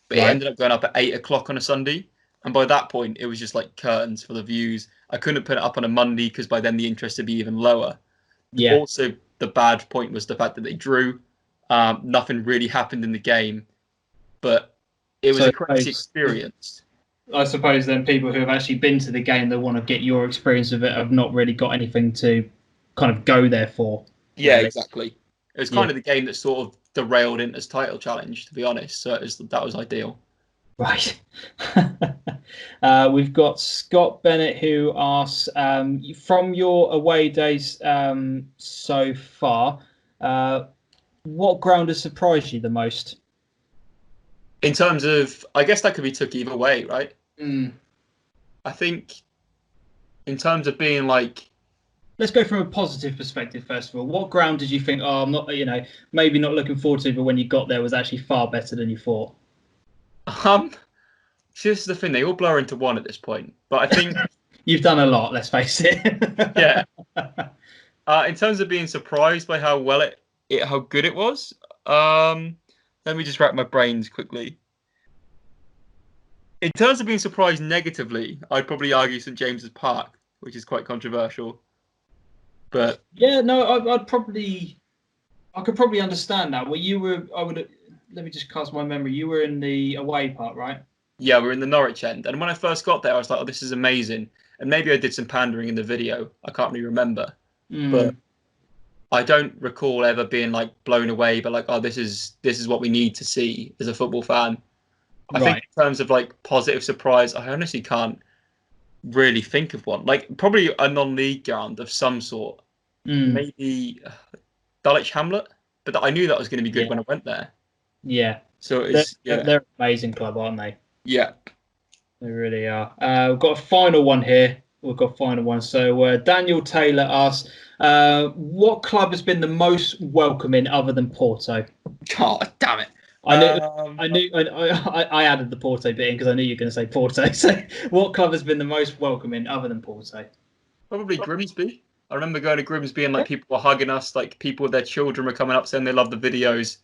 But It ended up going up at 8 o'clock on a Sunday. And by that point, it was just like curtains for the views. I couldn't put it up on a Monday because by then the interest would be even lower. Yeah. Also, the bad point was the fact that they drew. Nothing really happened in the game. But it was a crazy experience. I suppose then people who have actually been to the game, they want to get your experience of it, have not really got anything to kind of go there for. Yeah, exactly. It was kind of the game that sort of derailed Inter's title challenge, to be honest. So that was ideal. Right. We've got Scott Bennett, who asks, from your away days so far, what ground has surprised you the most? In terms of, I guess that could be took either way, right? Mm. I think in terms of being like, let's go from a positive perspective first of all. What ground did you think, oh, I'm not, maybe not looking forward to, but when you got there was actually far better than you thought? See, this is the thing, they all blur into one at this point. But I think you've done a lot, let's face it. Yeah. In terms of being surprised by how good it was, let me just wrap my brains quickly. In terms of being surprised negatively, I'd probably argue St James's Park, which is quite controversial. But yeah, no, I could probably understand that. Well, let me just cast my memory. You were in the away part, right? yeah, we're in the Norwich end. And when I first got there, I was like, oh, this is amazing. And maybe I did some pandering in the video. I can't really remember. But I don't recall ever being like blown away, but like, oh, this is what we need to see as a football fan. I think in terms of like positive surprise, I honestly can't really think of one. Like probably a non-league ground of some sort. Maybe Dulwich Hamlet. But I knew that was going to be good when I went there. Yeah. So they're an amazing club, aren't they? Yeah. They really are. We've got a final one here. So Daniel Taylor asks, what club has been the most welcoming other than Porto? God damn it. I added the Porto bit in because I knew you were going to say Porto. So what club has been the most welcoming other than Porto? Probably Grimsby. I remember going to Grimsby and like people were hugging us, like people with their children were coming up saying they love the videos.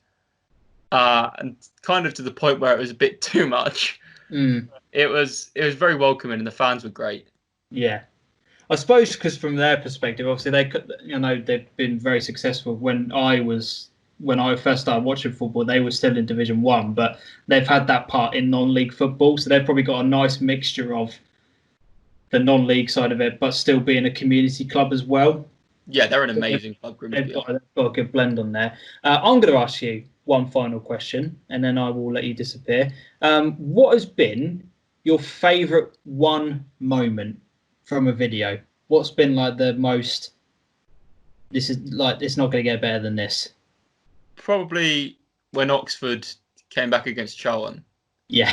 And kind of to the point where it was a bit too much. It was very welcoming and the fans were great. Yeah, I suppose because from their perspective, obviously they've been very successful. When I first started watching football, they were still in Division 1, but they've had that part in non-league football, so they've probably got a nice mixture of the non-league side of it, but still being a community club as well. Yeah, they're an amazing club. They've got a good blend on there. I'm going to ask you one final question, and then I will let you disappear. What has been your favourite one moment from a video? What's been like the most? This is like it's not going to get better than this. Probably when Oxford came back against Charlton. Yeah,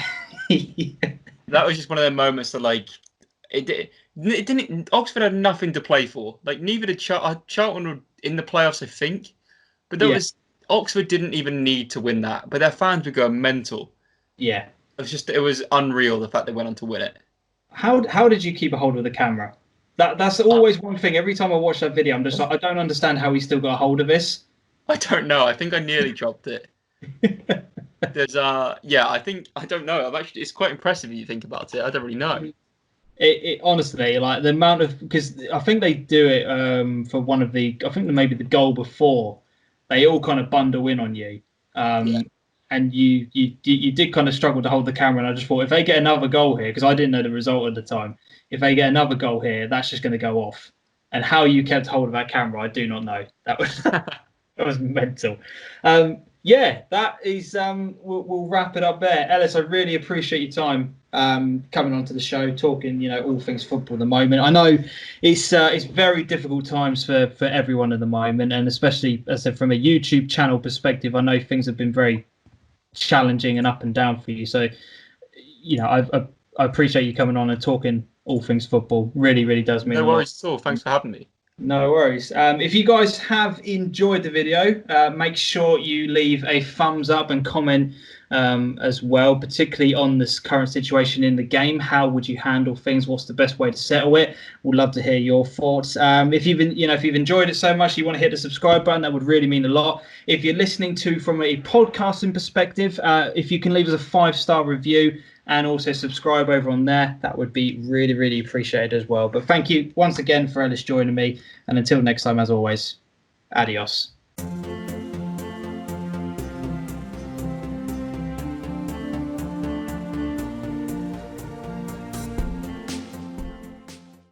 that was just one of them moments that like it didn't. Oxford had nothing to play for. Like neither did Charlton were in the playoffs, I think, but Oxford didn't even need to win that, but their fans were going mental. Yeah, it was unreal the fact they went on to win it. How did you keep a hold of the camera? That's always one thing. Every time I watch that video, I'm just like, I don't understand how he still got a hold of this. I don't know. I think I nearly dropped it. There's I don't know. It's quite impressive if you think about it. I don't really know. It honestly, like the amount of, because I think they do it for one of the, I think maybe the goal before, they all kind of bundle in on you. And you did kind of struggle to hold the camera, and I just thought if they get another goal here, because I didn't know the result at the time, if they get another goal here, that's just going to go off. And how you kept hold of that camera, I do not know. That was mental. That is. We'll wrap it up there. Ellis, I really appreciate your time coming onto the show, talking all things football at the moment. I know it's very difficult times for everyone at the moment, and especially as I said from a YouTube channel perspective, I know things have been very challenging and up and down for you. So, I appreciate you coming on and talking all things football. Really, really does mean a lot. No worries at all. Thanks for having me. No worries. If you guys have enjoyed the video, make sure you leave a thumbs up and comment as well, particularly on this current situation in the game. How would you handle things? What's the best way to settle it? We'd love to hear your thoughts. If you've enjoyed it so much, you want to hit the subscribe button, that would really mean a lot. If you're listening from a podcasting perspective, if you can leave us a 5-star review and also subscribe over on there, that would be really, really appreciated as well. But thank you once again for Ellis joining me. And until next time, as always, adios.